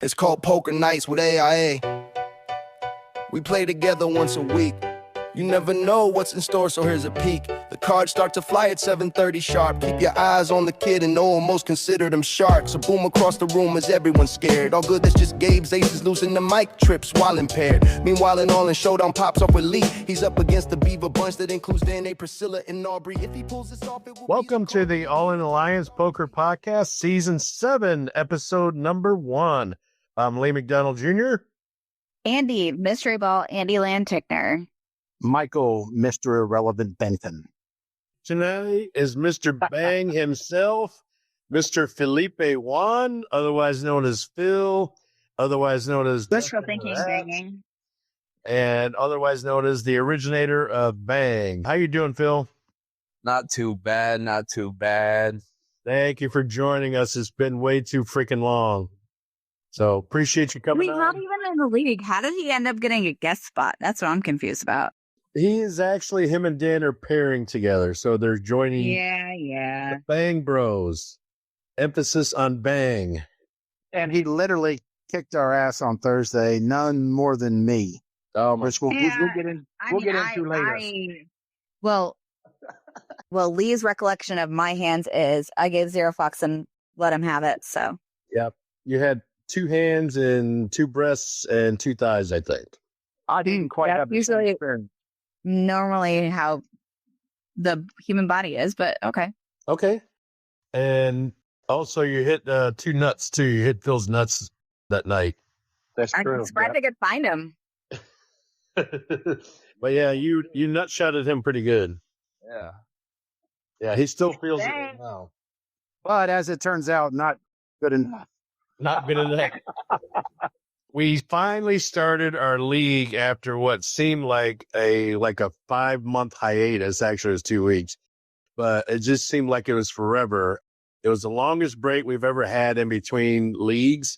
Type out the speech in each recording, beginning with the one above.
It's called Poker Nights with AIA. We play together once a week. You never know what's in store, so here's a peek. The cards start to fly at 7:30 sharp. Keep your eyes on the kid and no one most consider them sharks. A boom across the room as everyone's scared. All good, that's just Gabe's aces losing the mic trips while impaired. Meanwhile, in all in showdown pops off with Lee. He's up against the Beaver bunch that includes Danae, Priscilla, and Aubrey. If he pulls this off, it will Welcome to the All In Alliance Poker Podcast, Season 7, Episode number 1. I'm Lee McDonald Jr. Andi, Mystery Ball, Andy Lantickner. Michael, Mr. Irrelevant Benton. Tonight is Mr. Bang himself, Mr. Felipe Juan, otherwise known as Phil, otherwise known as Wishful thinking, banging. and otherwise known as the originator of Bang. How you doing, Phil? Not too bad, not too bad. Thank you for joining us. It's been way too freaking long. So appreciate you coming He's not on. even in the league. How did he end up getting a guest spot? That's what I'm confused about. He is actually, him and Dan are pairing together. So they're joining Yeah. the Bang Bros. Emphasis on Bang. And he literally kicked our ass on Thursday, none more than me. Which we'll get into later. Well, Lee's recollection of my hands is I gave 0 fucks and let him have it. So Yep. You had 2 hands and 2 breasts and 2 thighs, I think. I didn't quite have the usually same experience. normally how the human body is, but okay. Okay. And also you hit 2 nuts too. You hit Phil's nuts that night. That's I'm true. surprised I could find him. But yeah, you nut shotted him pretty good. Yeah. Yeah, he still feels it Thanks. now. But as it turns out, not good enough. Not good enough. We finally started our league after what seemed like a 5-month hiatus. Actually, it was 2 weeks, but it just seemed like it was forever. It was the longest break we've ever had in between leagues.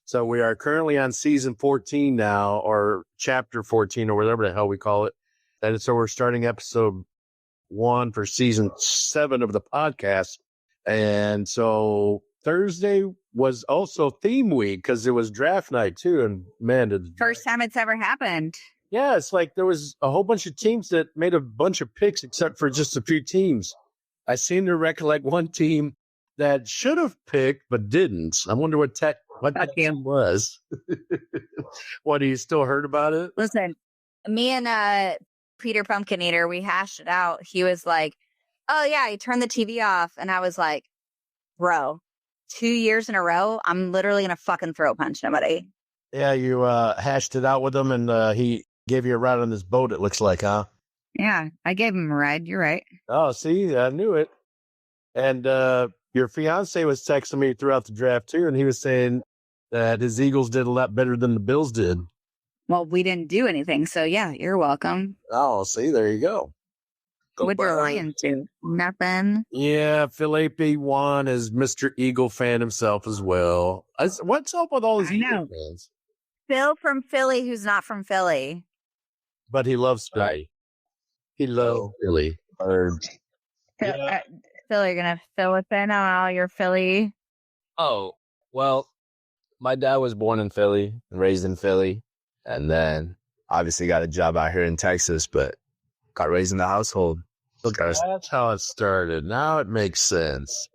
So we are currently on season 14 now, or chapter 14, or whatever the hell we call it. And so we're starting episode 1 for season 7 of the podcast. And so Thursday was also theme week because it was draft night too. And man, First time it's ever happened. yeah, it's like there was a whole bunch of teams that made a bunch of picks except for just a few teams. I seem to recollect one team that should have picked but didn't. I wonder what that team was. What, do you still heard about it? Listen, me and Peter Pumpkin Eater, we hashed it out. He was like, oh yeah, he turned the TV off. And I was like, bro, 2 years in a row, I'm literally going to fucking throat punch somebody. Yeah, you hashed it out with him and he gave you a ride on this boat, it looks like, huh? Yeah, I gave him a ride. You're right. Oh, see, I knew it. And your fiance was texting me throughout the draft too, and he was saying that his Eagles did a lot better than the Bills did. Well, we didn't do anything. So yeah, you're welcome. Oh, see, there you go. What'd your Lions do? Nothing. Yeah, Felipe Juan is Mr. Eagle fan himself as well. What's up with all these I Eagle know. fans? Phil from Philly, who's not from Philly. But he loves Philly. He loves Philly. Phil, Phil, you're going to fill us in on all your Philly. Oh, well, my dad was born in Philly and raised in Philly. And then obviously got a job out here in Texas, but got raised in the household. That's how it started. Now it makes sense.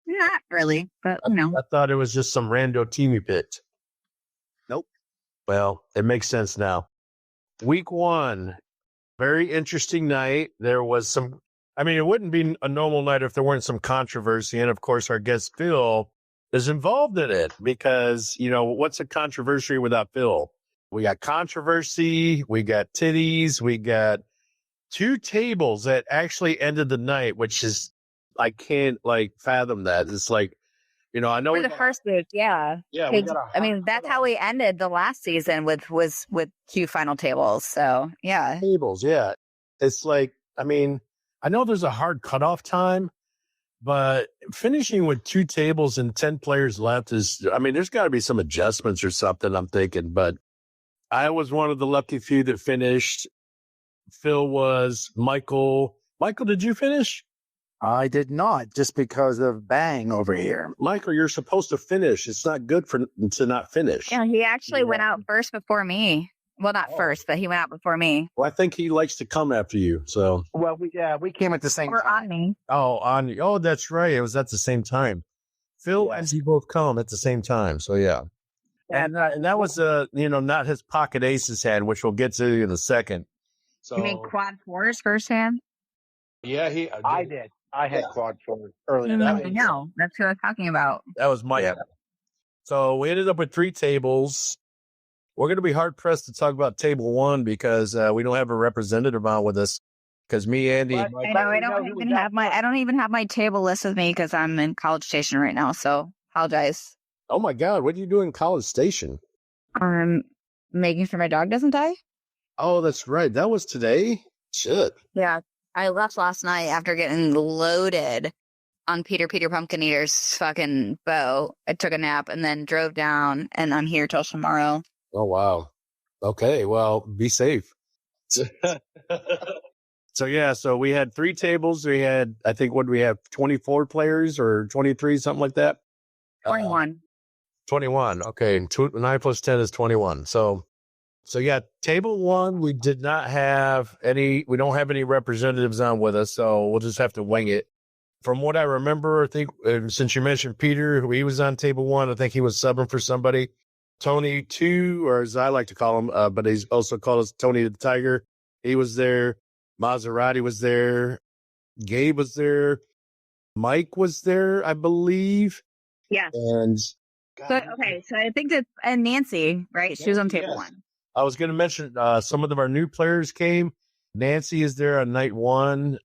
Not really, but you know. I thought it was just some rando team you picked. Nope. Well, it makes sense now. Week 1, very interesting night. There was some, it wouldn't be a normal night if there weren't some controversy. And of course, our guest Phil is involved in it because, what's a controversy without Phil? We got controversy, we got titties, we got 2 tables that actually ended the night, which is, I can't fathom that. It's like, I know For the first week, yeah. Yeah, that's how we ended the last season with 2 final tables. So yeah. Tables, yeah. It's like, I know there's a hard cutoff time, but finishing with 2 tables and 10 players left is, there's got to be some adjustments or something, I'm thinking. But I was one of the lucky few that finished. Phil was. Michael, did you finish? I did not, just because of bang over here. Michael, you're supposed to finish. It's not good to not finish. Yeah, he actually went out first before me. Well, not first, but he went out before me. Well, I think he likes to come after you. So. Well, we came at the same Or time. on me. Oh, that's right. It was at the same time. Phil and he both come at the same time. So yeah. And that was not his pocket aces hand, which we'll get to in a second. So You mean quad fours first hand? yeah, I did. I had quad fours earlier. No, that's what I was talking about. That was Mike. Yeah. So we ended up with 3 tables. We're going to be hard pressed to talk about table 1 because we don't have a representative on with us. Because me, Andy, and Mike, I don't even have my table list with me because I'm in College Station right now. So apologize. oh my God, what are you doing in College Station? Making sure my dog doesn't die. Oh, that's right. That was today. Shit. Yeah, I left last night after getting loaded on Peter Pumpkin Eater's fucking boat. I took a nap and then drove down, and I'm here till tomorrow. Oh, wow. Okay, well, be safe. So we had 3 tables. We had, I think, what do we have, 24 players or 23, something like that? 21. 21. Okay, and 9 plus 10 is 21. So yeah, table 1, we did not have any, we don't have any representatives on with us, so we'll just have to wing it. From what I remember, I think, since you mentioned Peter, he was on table 1, I think he was subbing for somebody. Tony 2, or as I like to call him, but he's also called us Tony the Tiger. He was there. Maserati was there. Gabe was there. Mike was there, I believe. Yeah. And So I think that, and Nancy, right? She was on table 1. I was going to mention some of our new players came. Nancy is there on night 1,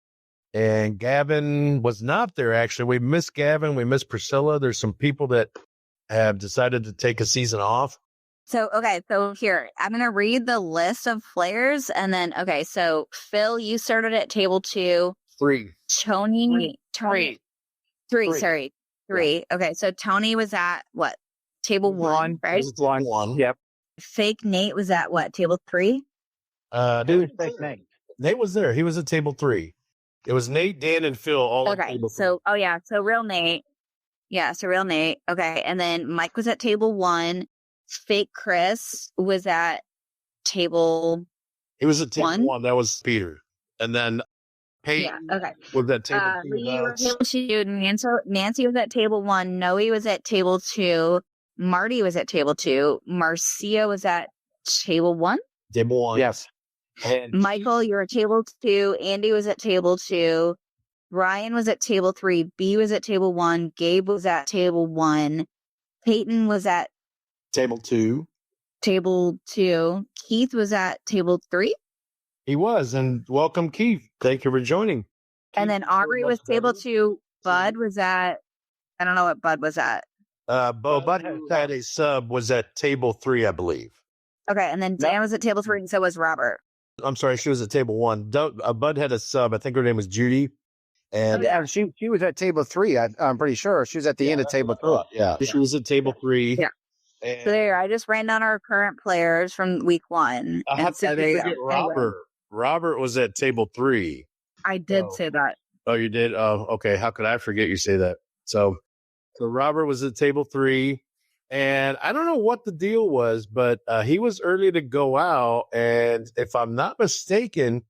and Gavin was not there, actually. We missed Gavin. We missed Priscilla. There's some people that have decided to take a season off. So here, I'm going to read the list of players, and then, so Phil, you started at table 2. 3. Tony. 3. Okay, so Tony was at what? Table 1, right? 1. Yep. Fake Nate was at what? Table 3? Fake Nate. Nate was there. He was at table 3. It was Nate, Dan, and Phil all at table 3. So real Nate. Yeah, so real Nate. Okay, and then Mike was at table 1. Fake Chris was at table. He was at table 1. That was Peter. And then Peyton was at table 2. Lee was at table 2. Nancy was at table 1. Noe was at table 2. Marty was at table 2. Marcia was at table 1. Table 1. Yes. And Michael, you were at table 2. Andy was at table 2. Ryan was at table 3. B was at table 1. Gabe was at table 1. Peyton was at table 2. Table 2. Keith was at table 3. He was, and welcome, Keith. Thank you for joining. And then Aubrey was table 2. Bud was at, I don't know what Bud was at. Bud had a sub, was at table 3, I believe. Okay, and then Dan was at table 3, and so was Robert. I'm sorry, she was at table 1. Bud had a sub. I think her name was Judy. And she was at table 3. I'm pretty sure she was at the end of table 3. Yeah, she was at table 3. Yeah. And So there, I just ran down our current players from week 1. I have to forget Robert. Robert was at table 3. I did say that. Oh, you did? Oh, okay. How could I forget you say that? So Robert was at table 3. And I don't know what the deal was, but he was early to go out. And if I'm not mistaken,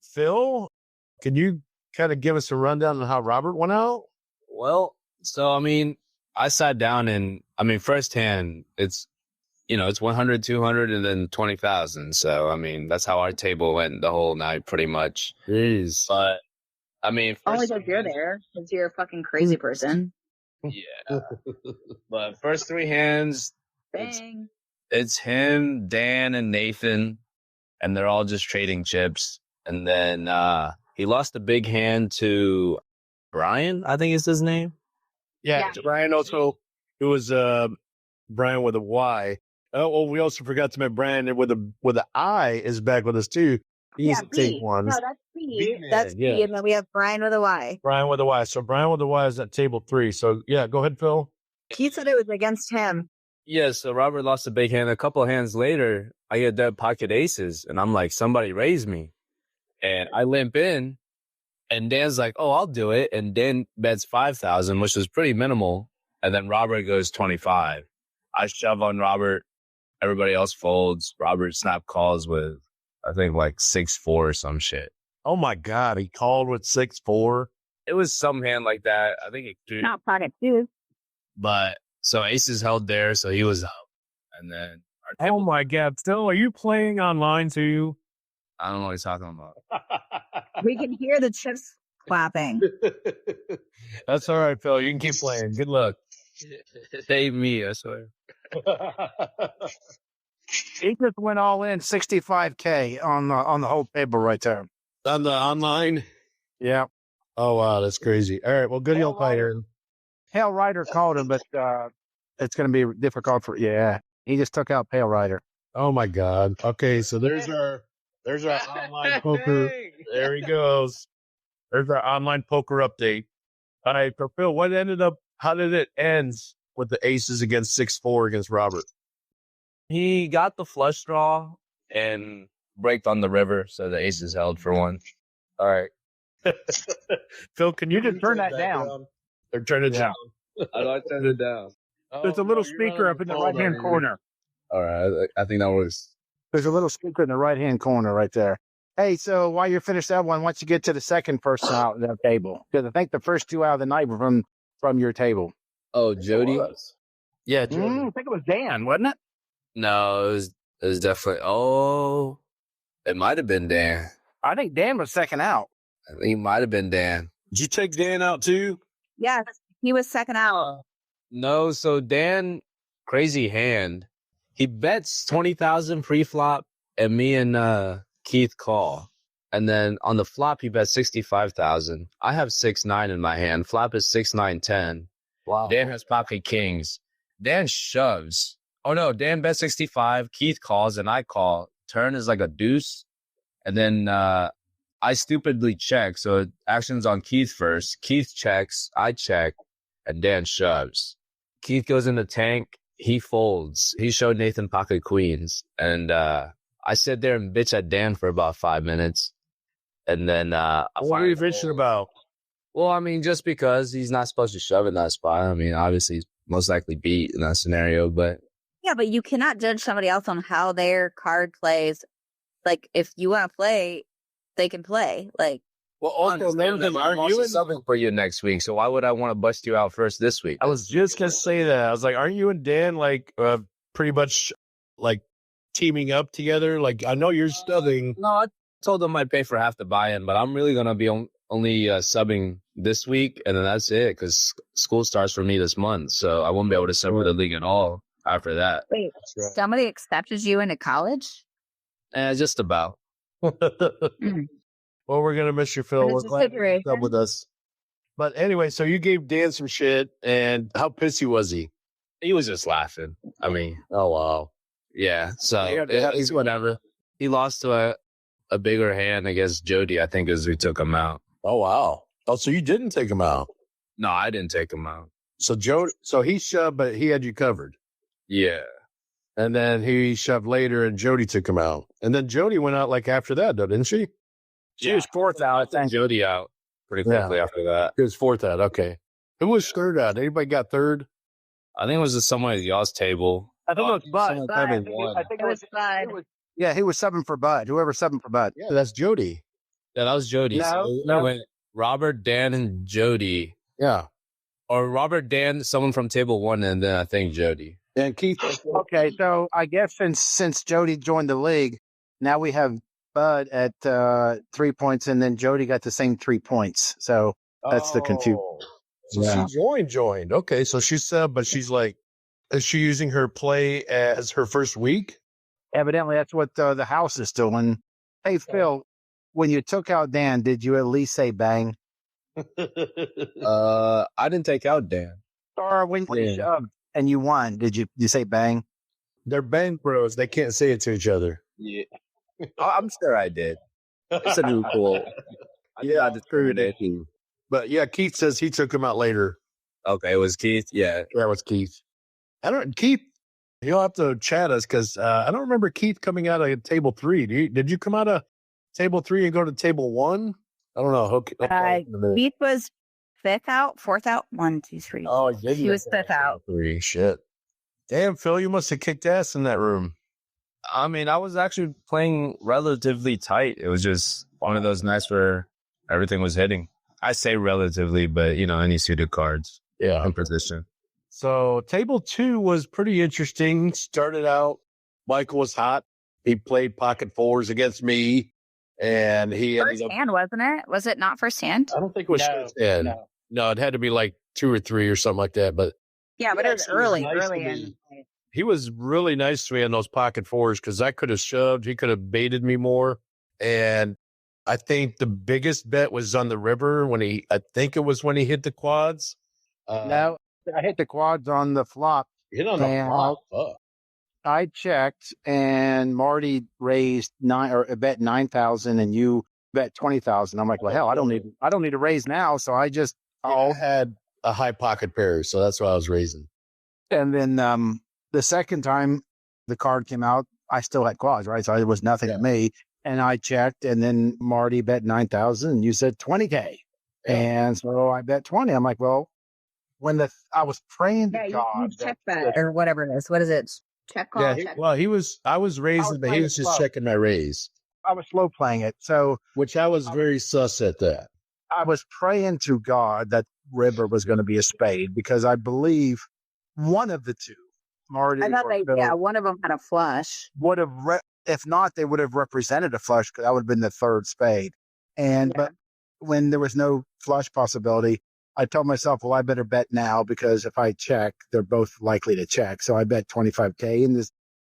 Phil, can you kind of give us a rundown on how Robert went out? Well, so, I sat down and, first hand, it's 100, 200, and then 20,000. So, that's how our table went the whole night, pretty much. Jeez. But, Only because you're there, because you're a fucking crazy person. Yeah. But first 3 hands, Bang. it's him, Dan, and Nathan, and they're all just trading chips. And then he lost a big hand to Brian, I think is his name. Yeah. Brian also, it was Brian with a Y. Oh, well, we also forgot to mention Brian with a I is back with us too. He's at table 1. No, that's B. That's B, and then we have Brian with a Y. Brian with a Y. So Brian with a Y is at table 3. So yeah, go ahead, Phil. He said it was against him. Yeah, so Robert lost a big hand. A couple of hands later, I get dead pocket aces, and I'm like, somebody raise me. And I limp in, And Dan's like, oh, I'll do it. And Dan bets 5,000, which was pretty minimal. And then Robert goes 25. I shove on Robert. Everybody else folds. Robert snap calls with, I think, like 6-4 or some shit. Oh my God, he called with 6-4. It was some hand like that. I think it. Not pocket two. But so aces held there, so he was up. And then our Oh table, my God. Phil, are you playing online too? I don't know what he's talking about. We can hear the chips clapping. That's all right, Phil. You can keep playing. Good luck. Save me, I swear. He just went all in 65K on the whole table right there. On the online? Yeah. Oh, wow. That's crazy. All right. Well, good old fighter. Pale Rider called him, but it's going to be difficult for, he just took out Pale Rider. Oh, my God. Okay. So there's our online poker. There he goes. There's our online poker update. All right. So, Phil, how did it end with the aces against 6-4 against Robert? He got the flush draw and braked on the river, so the aces held for one. All right. Phil, can you just turn that down? Or turn it down? How do I turn it down? There's a little speaker up in the right-hand corner. All right. I think that works. There's a little speaker in the right-hand corner right there. Hey, so while you're finished that one, once you get to the second person out of that table, because I think the first two out of the night were from your table. Oh, Jody? Yeah, I think it was Dan, wasn't it? No, it was definitely. Oh, it might have been Dan. I think Dan was second out. I think it might have been Dan. Did you take Dan out too? Yes, he was second out. No, so Dan, crazy hand. He bets 20,000 pre-flop, and me and Keith call. And then on the flop, he bets 65,000. I have 6-9 in my hand. Flop is 6-9-10. Wow. Dan has pocket kings. Dan shoves. Oh no, Dan bets 65. Keith calls and I call. Turn is like a deuce. And then I stupidly check. So action's on Keith first. Keith checks. I check. And Dan shoves. Keith goes in the tank. He folds. He showed Nathan pocket queens. And I sit there and bitch at Dan for about 5 minutes. And then What are you bitching about? well, I mean, just because he's not supposed to shove in that spot. I mean, obviously he's most likely beat in that scenario, but Yeah, but you cannot judge somebody else on how their card plays. Like, if you want to play, they can play. Like, Well, also, I'm also subbing for you next week. So why would I want to bust you out first this week? I was just going to say that. I was like, aren't you and Dan like pretty much like teaming up together? Like, I know you're stubbing. No, I told them I'd pay for half the buy-in, but I'm really going to be only subbing this week. And then that's it because school starts for me this month. So I won't be able to sub for the league at all after that. wait, somebody accepted you into college? Just about. Well, we're going to miss you, Phil. It's We're a glad you're situation. up with us. But anyway, so you gave Dan some shit, and how pissy was he? He was just laughing. I mean, Oh, wow. yeah. So Yeah, it's whatever. He lost to a bigger hand against Jody, I think, as we took him out. Oh, wow. Oh, so you didn't take him out. No, I didn't take him out. So he shoved, but he had you covered. Yeah. And then he shoved later, and Jody took him out. And then Jody went out like after that, though, didn't she? She was fourth out, I think. Jody out pretty quickly after that. She was fourth out. Okay. Who was third out? Anybody got third? I think it was just someone at y'all's table. I think it was Bud. Someone having one. I think It was Bud. Yeah, he was subbing for Bud. Whoever subbing for Bud. Yeah, that's Jody. Yeah, that was Jody. No. It went Robert, Dan, and Jody. Yeah. Or Robert, Dan, someone from table one, and then I think Jody. And Keith. Okay, so I guess since Jody joined the league, now we have Bud at 3 points, and then Jody got the same 3 points. So that's the confusion. So Yeah. she joined. Okay, so she subbed, but she's like, is she using her play as her first week? Evidently, that's what the house is doing. Hey, Phil, when you took out Dan, did you at least say bang? I didn't take out Dan. Or when you shoved and you won, did you say bang? They're bang bros. They can't say it to each other. Yeah. I'm sure I did. It's a new cool. Yeah, I discriminated. But yeah, Keith says he took him out later. Okay, it was Keith. Yeah. That was Keith. Keith, you'll have to chat us because I don't remember Keith coming out of table 3. Did you come out of table 3 and go to table 1? I don't know. Keith was fifth out, fourth out. 1, 2, 3. Oh, he didn't. He was fifth out. 3. Shit. Damn, Phil, you must have kicked ass in that room. I mean, I was actually playing relatively tight. It was just one of those nights where everything was hitting. I say relatively, but any suited cards Yeah. in position. So table 2 was pretty interesting. Started out, Michael was hot. He played pocket fours against me, and he ended First up. hand, wasn't it? Was it not first hand? I don't think it was first hand. No, it had to be like 2 or 3 or something like that. But Yeah, but it was early. nice Early to in. me. He was really nice to me on those pocket fours because I could have shoved. He could have baited me more. And I think the biggest bet was on the river I think it was when he hit the quads. No, I hit the quads on the flop. Hit on the And flop. Fuck. I checked, and Marty raised bet 9,000, and you bet 20,000. I'm like, well, hell, I don't need to raise now, so I just I had a high pocket pair, so that's why I was raising. And then the second time the card came out, I still had quads, right? So it was nothing to me. And I checked, and then Marty bet 9,000, and you said 20K. Yeah. And so I bet 20. I'm like, well, I was praying to You God. check that or whatever it is. What is it? Check call. Yeah, check. I was raising, but he was just checking my raise, I was slow playing it. So which I was very sus at that. I was praying to God that river was going to be a spade because I believe one of the two, Marty I thought or Phil, one of them had a flush. would have, if not, they would have represented a flush because that would have been the third spade. But when there was no flush possibility, I told myself, well, I better bet now because if I check, they're both likely to check. So I bet 25K, and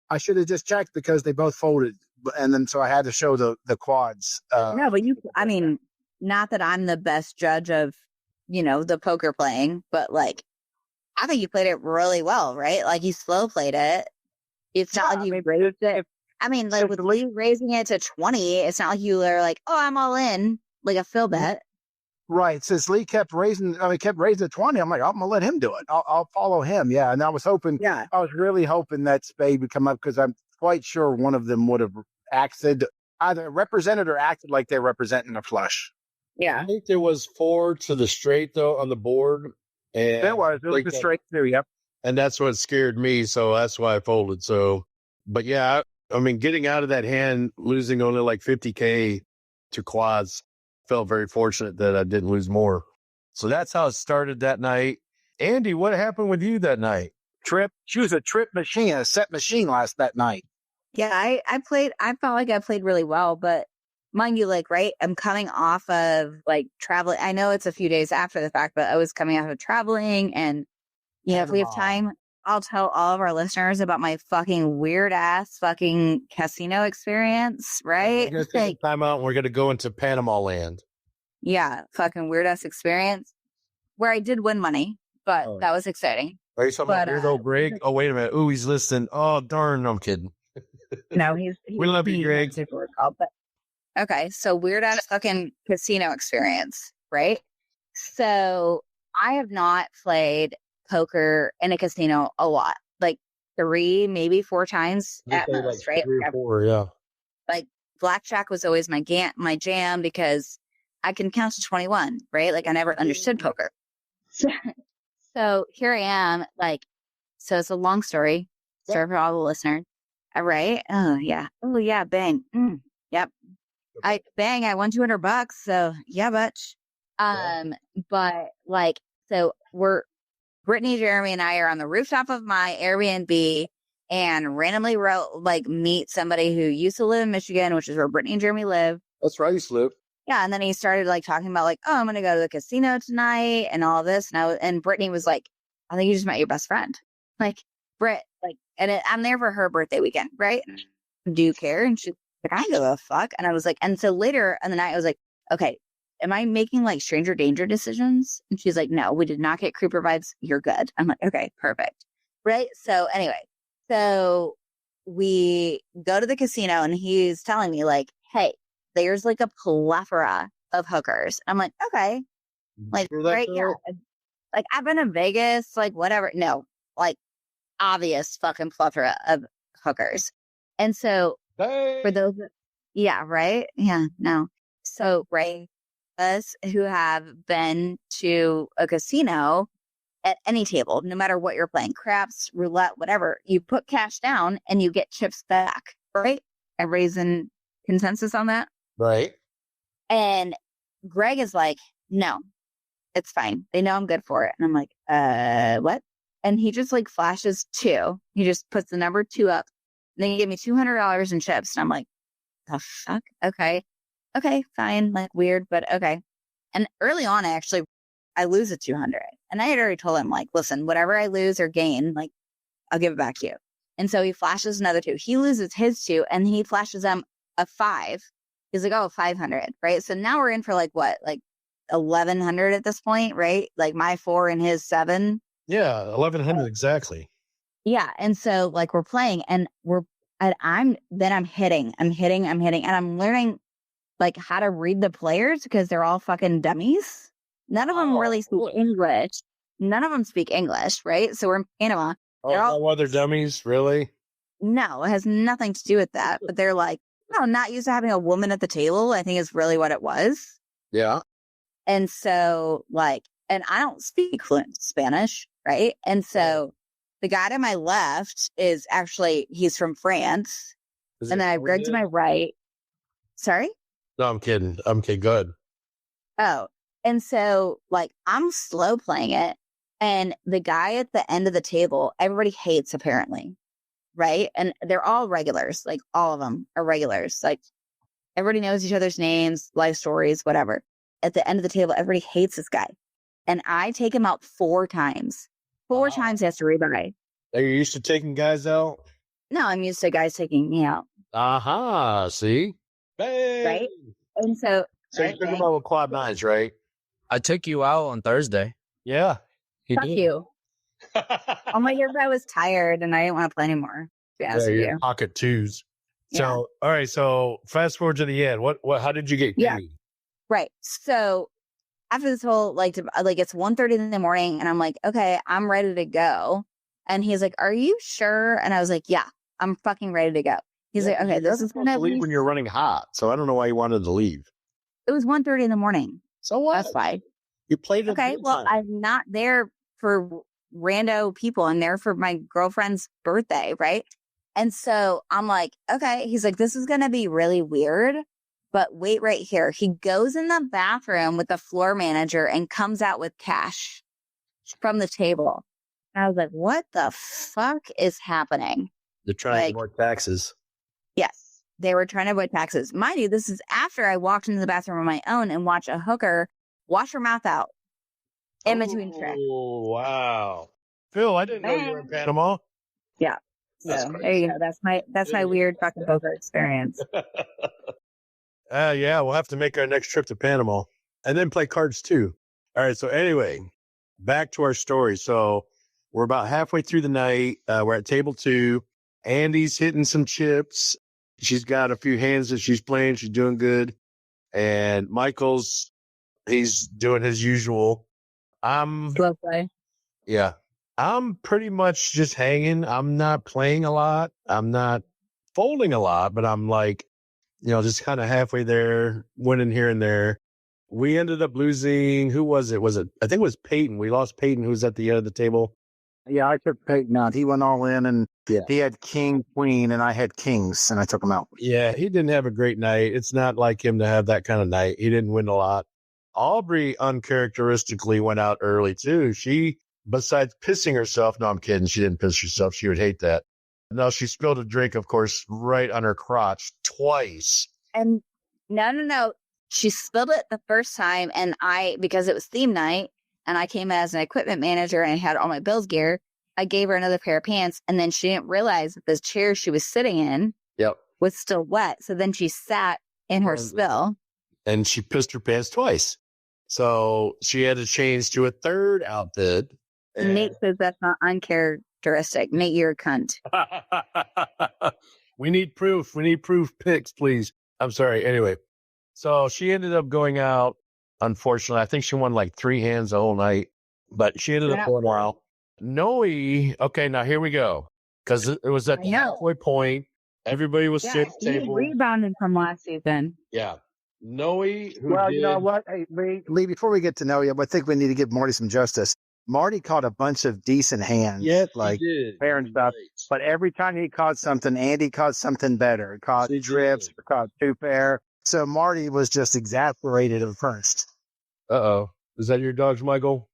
I should have just checked because they both folded. And then so I had to show the quads. No, but not that I'm the best judge of, the poker playing, but like, I think you played it really well, right? Like you slow played it. It's not like you raised it. I mean, like with Lee raising it to 20, it's not like you were like, oh, I'm all in, like a Phil bet. Right. Since Lee kept raising to 20, I'm like, I'm going to let him do it. I'll follow him. Yeah. And I was really hoping that spade would come up because I'm quite sure one of them would have either represented or acted like they're representing a flush. Yeah. I think there was 4 to the straight though on the board. And It was the straight too. Yep. And that's what scared me. So that's why I folded. So, but yeah, I mean, getting out of that hand, losing only like 50K to quads, felt very fortunate that I didn't lose more. So that's how it started that night. Andi, what happened with you that night? She was a trip machine, a set machine that night. Yeah, I felt like I played really well, but mind you, like, right, I'm coming off of like traveling. I know it's a few days after the fact, but I was coming off of traveling, and if we have time, I'll tell all of our listeners about my fucking weird ass fucking casino experience, right? We're going to take time out and we're going to go into Panama land. Yeah, fucking weird ass experience where I did win money, but that was exciting. Are you talking about weirdo Greg? Oh, wait a minute. Ooh, he's listening. Oh, darn. I'm kidding. No, we love you, Greg. Okay, so weird ass fucking casino experience, right? So I have not played poker in a casino a lot, like 3, maybe 4 times at most, right? 3 or 4, yeah. Like blackjack was always my jam because I can count to 21, right? Like I never understood poker. So here I am, like, so it's a long story. Sorry for all the listeners. All right. Oh yeah. Bang. Yep. I won $200. So yeah, butch. But like, so Brittany, Jeremy, and I are on the rooftop of my Airbnb and randomly meet somebody who used to live in Michigan, which is where Brittany and Jeremy live. That's right, you slip. Yeah, and then he started like talking about like, oh, I'm gonna go to the casino tonight and all this, and Brittany was like, I think you just met your best friend, like Britt, like, and I'm there for her birthday weekend, right? Do you care? And she's like, I don't give a fuck. And I was like, and so later in the night, I was like, okay, am I making like stranger danger decisions? And she's like, no, we did not get creeper vibes. You're good. I'm like, okay, perfect, right? So anyway, so we go to the casino, and he's telling me like, hey, there's like a plethora of hookers. I'm like, okay. Like, right here. Like, I've been in Vegas, like, whatever. No, like, obvious fucking plethora of hookers. And so, for those, yeah, right? Yeah, no. So, right. us who have been to a casino at any table, no matter what you're playing, craps, roulette, whatever, you put cash down and you get chips back, right? Everybody's in consensus on that. Right. And Greg is like, no, it's fine. They know I'm good for it. And I'm like, what? And he just like flashes 2. He just puts the number 2 up. And then he gave me $200 in chips. And I'm like, the fuck? Okay, fine. Like weird, but okay. And early on, I lose a 200. And I had already told him, like, listen, whatever I lose or gain, like, I'll give it back to you. And so he flashes another 2. He loses his 2 and he flashes them a 5. He's like, oh, 500, right? So now we're in for like what? Like 1,100 at this point, right? Like my 4 and his 7. Yeah, 1,100 exactly. Yeah. And so like we're playing and I'm hitting, and I'm learning like how to read the players because they're all fucking dummies. None of them really speak English. None of them speak English, right? So we're in Panama. Oh, no other dummies, really? No, it has nothing to do with that. But they're like, no, not used to having a woman at the table, I think is really what it was. Yeah. And so like, and I don't speak fluent Spanish, right? And so the guy to my left is actually, he's from France. And then I have Greg to my right. Sorry? No, I'm kidding. Okay, good. Oh, and so like I'm slow playing it. And the guy at the end of the table, everybody hates apparently. Right. And they're all regulars. Like all of them are regulars. Like everybody knows each other's names, life stories, whatever. At the end of the table, everybody hates this guy. And I take him out 4 times. 4 times he has to rebuy. Are you used to taking guys out? No, I'm used to guys taking me out. Uh-huh. See? Bang! Right. And so You took him out with quad 9s, right? I took you out on Thursday. Yeah. He fuck did. you. Oh my God, I was tired and I didn't want to play anymore. To be honest with you. Pocket 2s. Yeah. So, all right. So fast forward to the end. How did you get paid? Yeah. Right. So after this whole, like it's 1:30 in the morning and I'm like, okay, I'm ready to go. And he's like, are you sure? And I was like, yeah, I'm fucking ready to go. He's like, okay, this is going to leave when you're running hot. So I don't know why you wanted to leave. It was 1:30 in the morning. So what? That's why. You played it. Okay. Well, I'm not there for rando people. I'm there for my girlfriend's birthday. Right. And so I'm like, okay. He's like, this is going to be really weird, but wait right here. He goes in the bathroom with the floor manager and comes out with cash from the table. And I was like, what the fuck is happening? They're trying to avoid taxes. Yes. They were trying to avoid taxes. Mind you, this is after I walked into the bathroom on my own and watched a hooker wash her mouth out in between tricks. Oh, wow. Phil, I didn't know you were in Panama. Yeah. So there you go. That's my weird fucking poker experience. Yeah, we'll have to make our next trip to Panama and then play cards too. All right. So anyway, back to our story. So we're about halfway through the night. We're at table 2. Andi's hitting some chips. She's got a few hands that she's playing. She's doing good. And he's doing his usual. Slow play. Yeah. I'm pretty much just hanging. I'm not playing a lot. I'm not folding a lot, but I'm like, just kind of halfway there, winning here and there. We ended up losing. Who was it? I think it was Peyton. We lost Peyton, who was at the end of the table. Yeah, I took Peyton out. He went all in, and he had king, queen, and I had kings, and I took him out. Yeah, he didn't have a great night. It's not like him to have that kind of night. He didn't win a lot. Aubrey uncharacteristically went out early too. She, besides pissing herself, no, I'm kidding. She didn't piss herself. She would hate that. No, she spilled a drink, of course, right on her crotch twice. And no. She spilled it the first time, and because it was theme night, and I came as an equipment manager and I had all my Bills gear, I gave her another pair of pants, and then she didn't realize that the chair she was sitting in was still wet. So then she sat in her spill. And she pissed her pants twice. So she had to change to a third outfit. Nate says that's not uncharacteristic. Nate, you're a cunt. We need proof. We need proof pics, please. I'm sorry. Anyway, so she ended up going out. Unfortunately, I think she won like 3 hands the whole night, but she ended up going out. Noe, okay, now here we go. Because it was at the halfway point. Everybody was sitting at the table. He rebounded from last season. Yeah. Noe, who Well, did. you know what? Hey, Lee, before we get to know you, I think we need to give Marty some justice. Marty caught a bunch of decent hands, Yes, like he did. fair and stuff. But every time he caught something, Andy caught something better. Caught He drips, did. caught two pair. So Marty was just exasperated at first. Uh-oh. Is that your dogs, Michael?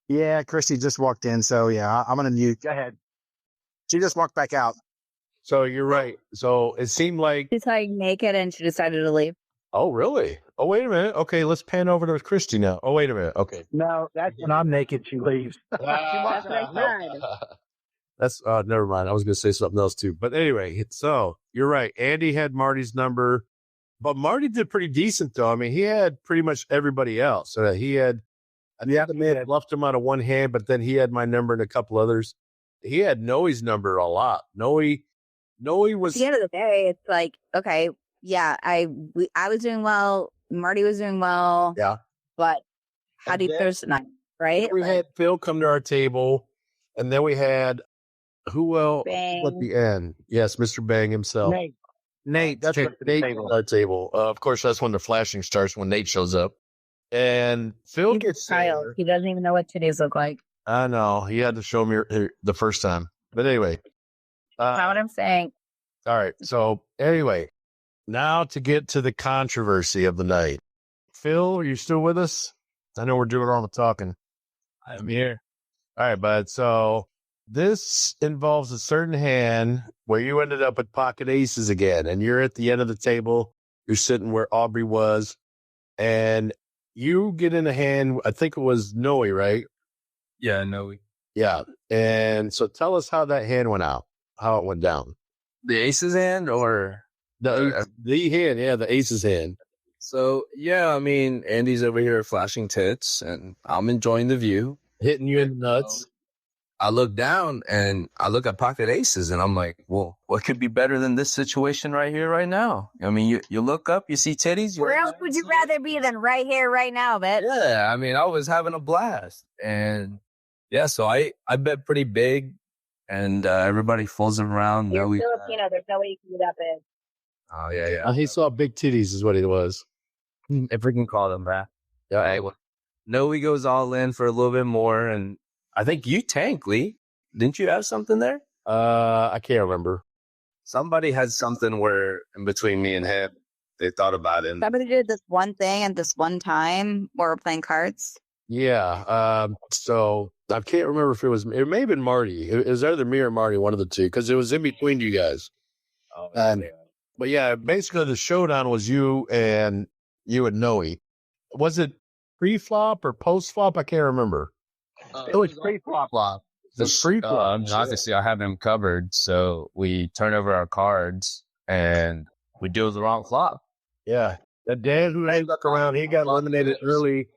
Yeah, Christy just walked in. So, yeah, I'm going to mute. Go ahead. She just walked back out. So you're right. So it seemed like. She's like naked and she decided to leave. Oh, really? Oh, wait a minute. Okay, let's pan over to Christy now. Oh, wait a minute. Okay. No, that's when I'm naked. She leaves. That's what I said. That's never mind. I was going to say something else too. But anyway, so you're right. Andy had Marty's number, but Marty did pretty decent though. I mean, he had pretty much everybody else. So he had, I left him out of one hand, but then he had my number and a couple others. He had Noe's number a lot. Noe was. At the end of the day, it's like, okay, yeah, I was doing well. Marty was doing well. Yeah. But how deep there's tonight, right? We had Phil come to our table, and then we had who else Bang. at the end? Yes, Mr. Bang himself. Nate, that's what Nate at our table. Of course, that's when the flashing starts when Nate shows up, and Phil He's a gets child. there. He doesn't even know what today's look like. I know he had to show me the first time, but anyway. That's not what I'm saying. All right. So anyway, now to get to the controversy of the night. Phil, are you still with us? I know we're doing all the talking. I'm here. All right, bud. So this involves a certain hand where you ended up with pocket aces again, and you're at the end of the table. You're sitting where Aubrey was, and you get in a hand. I think it was Noe, right? Yeah, no. Yeah. And so tell us how that hand went out, how it went down. The aces hand or The hand, yeah, the aces hand. so yeah, I mean, Andy's over here flashing tits and I'm enjoying the view. Hitting you in the nuts. I look down and I look at pocket aces and I'm like, well, what could be better than this situation right here, right now? I mean, you look up, you see titties. Where else would you rather be than right here, right now, bitch? Yeah, I mean, I was having a blast. And yeah, so I bet pretty big and everybody fools around. You're Noe- Filipino. There's no way you can do that big. Oh, yeah, yeah. He saw big titties is what it was. If we can call them that. Yeah, hey, well, Noe goes all in for a little bit more. And I think you tank, Lee. Didn't you have something there? I can't remember. Somebody had something where in between me and him, they thought about it. And Somebody did this one thing at this one time while we're playing cards. Yeah. So I can't remember if it may have been Marty. It was either me or Marty, one of the two, because it was in between you guys. But yeah, basically the showdown was you and Noe. Was it pre-flop or post-flop? I can't remember. It was pre-flop. The pre-flop. obviously, I have him covered. So we turn over our cards and we deal the wrong flop. Yeah. The Dan who stuck around, he got eliminated early.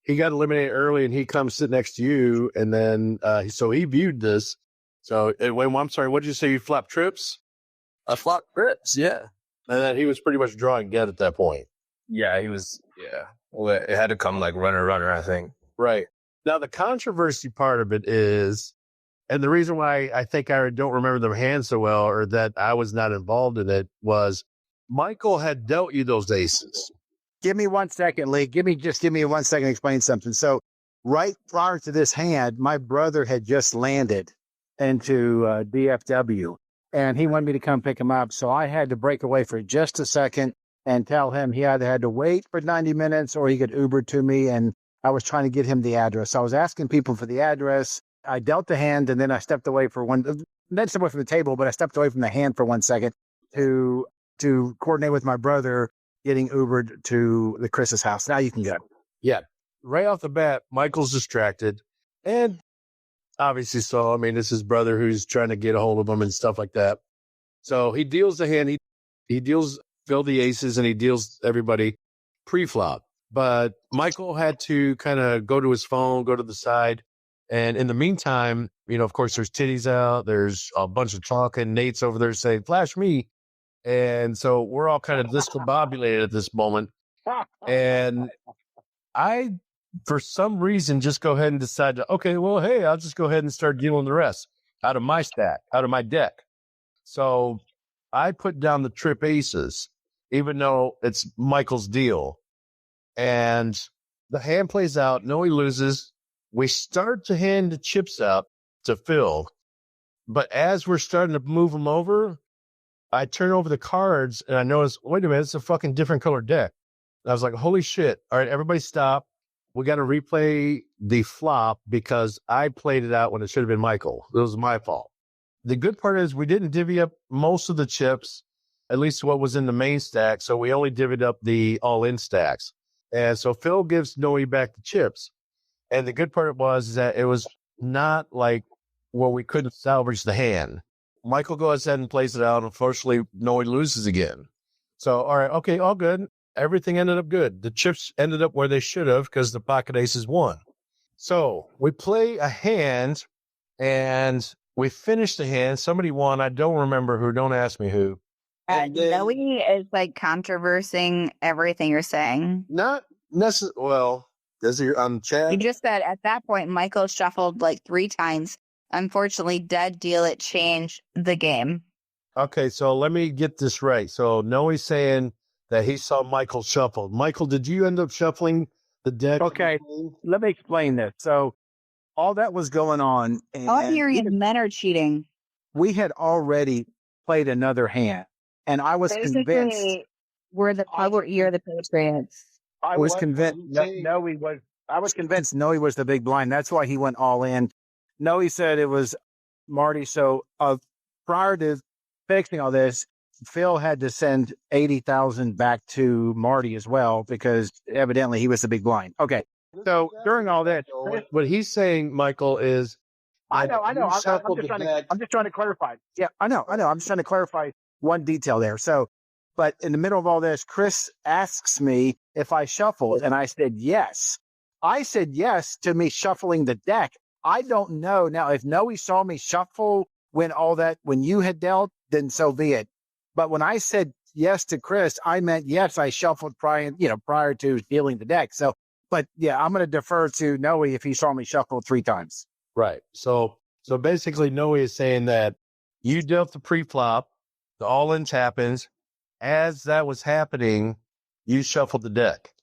And he comes sit next to you. And then, so he viewed this. So, I'm sorry, what did you say? You flopped trips? I flop grips, yeah. And then he was pretty much drawing dead at that point. Yeah, he was, yeah. Well, it had to come like runner, I think. Right. Now, the controversy part of it is, and the reason why I think I don't remember the hand so well, or that I was not involved in it, was Michael had dealt you those aces. Give me 1 second, Lee. Give me 1 second to explain something. So right prior to this hand, my brother had just landed into DFW and he wanted me to come pick him up. So I had to break away for just a second and tell him he either had to wait for 90 minutes or he could Uber to me. And I was trying to get him the address. So I was asking people for the address. I dealt the hand and then I stepped away for not stepped away from the table, but I stepped away from the hand for 1 second to coordinate with my brother getting Ubered to the Chris's house. Now you can go. Yeah. Right off the bat, Michael's distracted. And obviously so, I mean, it's his brother who's trying to get a hold of him and stuff like that. So he deals the hand. He deals Phil the aces and he deals everybody pre-flop. But Michael had to kind of go to his phone, go to the side. And in the meantime, of course, there's titties out. There's a bunch of talking. Nate's over there saying, flash me. And so we're all kind of discombobulated at this moment. And I, for some reason, just go ahead and decide to, okay, well, hey, I'll just go ahead and start dealing the rest out of my stack, out of my deck. So I put down the trip aces. even though it's Michael's deal. And the hand plays out. Noe loses. We start to hand the chips out to Phil. But as we're starting to move them over, I turn over the cards and I notice, wait a minute, it's a fucking different color deck. And I was like, holy shit. All right, everybody stop. We got to replay the flop because I played it out when it should have been Michael. It was my fault. The good part is we didn't divvy up most of the chips, at least what was in the main stack. So we only divvied up the all-in stacks. And so Phil gives Noe back the chips. And the good part was that it was not like where we couldn't salvage the hand. Michael goes ahead and plays it out. Unfortunately, Noe loses again. So, all right, okay, all good. Everything ended up good. The chips ended up where they should have because the pocket aces won. So we play a hand and we finished the hand. Somebody won. I don't remember who. Don't ask me who. Noe is like controversing everything you're saying. Not necessarily. Well, does he on chat? You just said at that point, Michael shuffled like 3 times. Unfortunately, dead deal, it changed the game. Okay, so let me get this right. So Noe's saying that he saw Michael shuffle. Michael, did you end up shuffling the deck? Okay, let me explain this. So all that was going on. And All I'm hearing is men are cheating. we had already played another hand. And I was convinced. Basically, you're the Patriots. I was convinced Noe was the big blind. That's why he went all in. Noe said it was Marty. So prior to fixing all this, Phil had to send 80,000 back to Marty as well because evidently he was the big blind. Okay. So during all that, What he's saying, Michael, is I know. you I'm just shuffled the trying deck. to clarify. Yeah, I know. I'm just trying to clarify one detail there. So, but in the middle of all this, Chris asks me if I shuffled, and I said yes. I said yes to me shuffling the deck. I don't know now if Noe saw me shuffle when you had dealt, then so be it. But when I said yes to Chris, I meant yes. I shuffled prior to dealing the deck. So, but yeah, I'm going to defer to Noe if he saw me shuffle 3 times. Right. So basically, Noe is saying that you dealt the pre-flop, the all-ins happens. As that was happening, you shuffled the deck,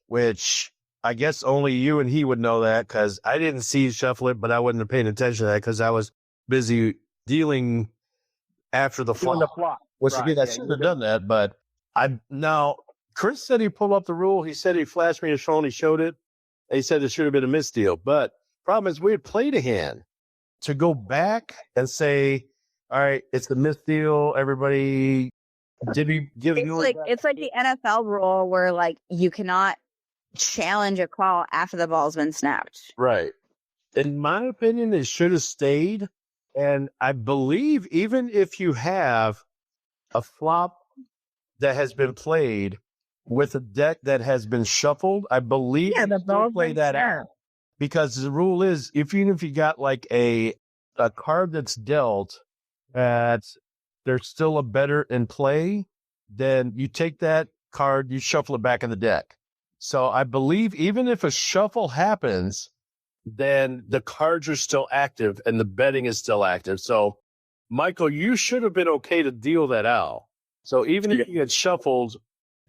which I guess only you and he would know that because I didn't see you shuffle it, but I wasn't paying attention to that because I was busy dealing after the flop. Doing the flop. Which Right, again, I yeah, shouldn't have done that, but now Chris said he pulled up the rule. He said he flashed me his phone. He showed it. He said it should have been a misdeal, but problem is we had played a hand. To go back and say, all right, it's a misdeal. Everybody, did he give you It's like the NFL rule where like you cannot challenge a call after the ball's been snapped. right? In my opinion, it should have stayed. And I believe even if you have a flop that has been played with a deck that has been shuffled, I believe you still play that out. Because the rule is, even if you got like a card that's dealt that there's still a better in play, then you take that card, you shuffle it back in the deck. So I believe even if a shuffle happens, then the cards are still active and the betting is still active. So, Michael, you should have been okay to deal that out. So even if you get shuffled,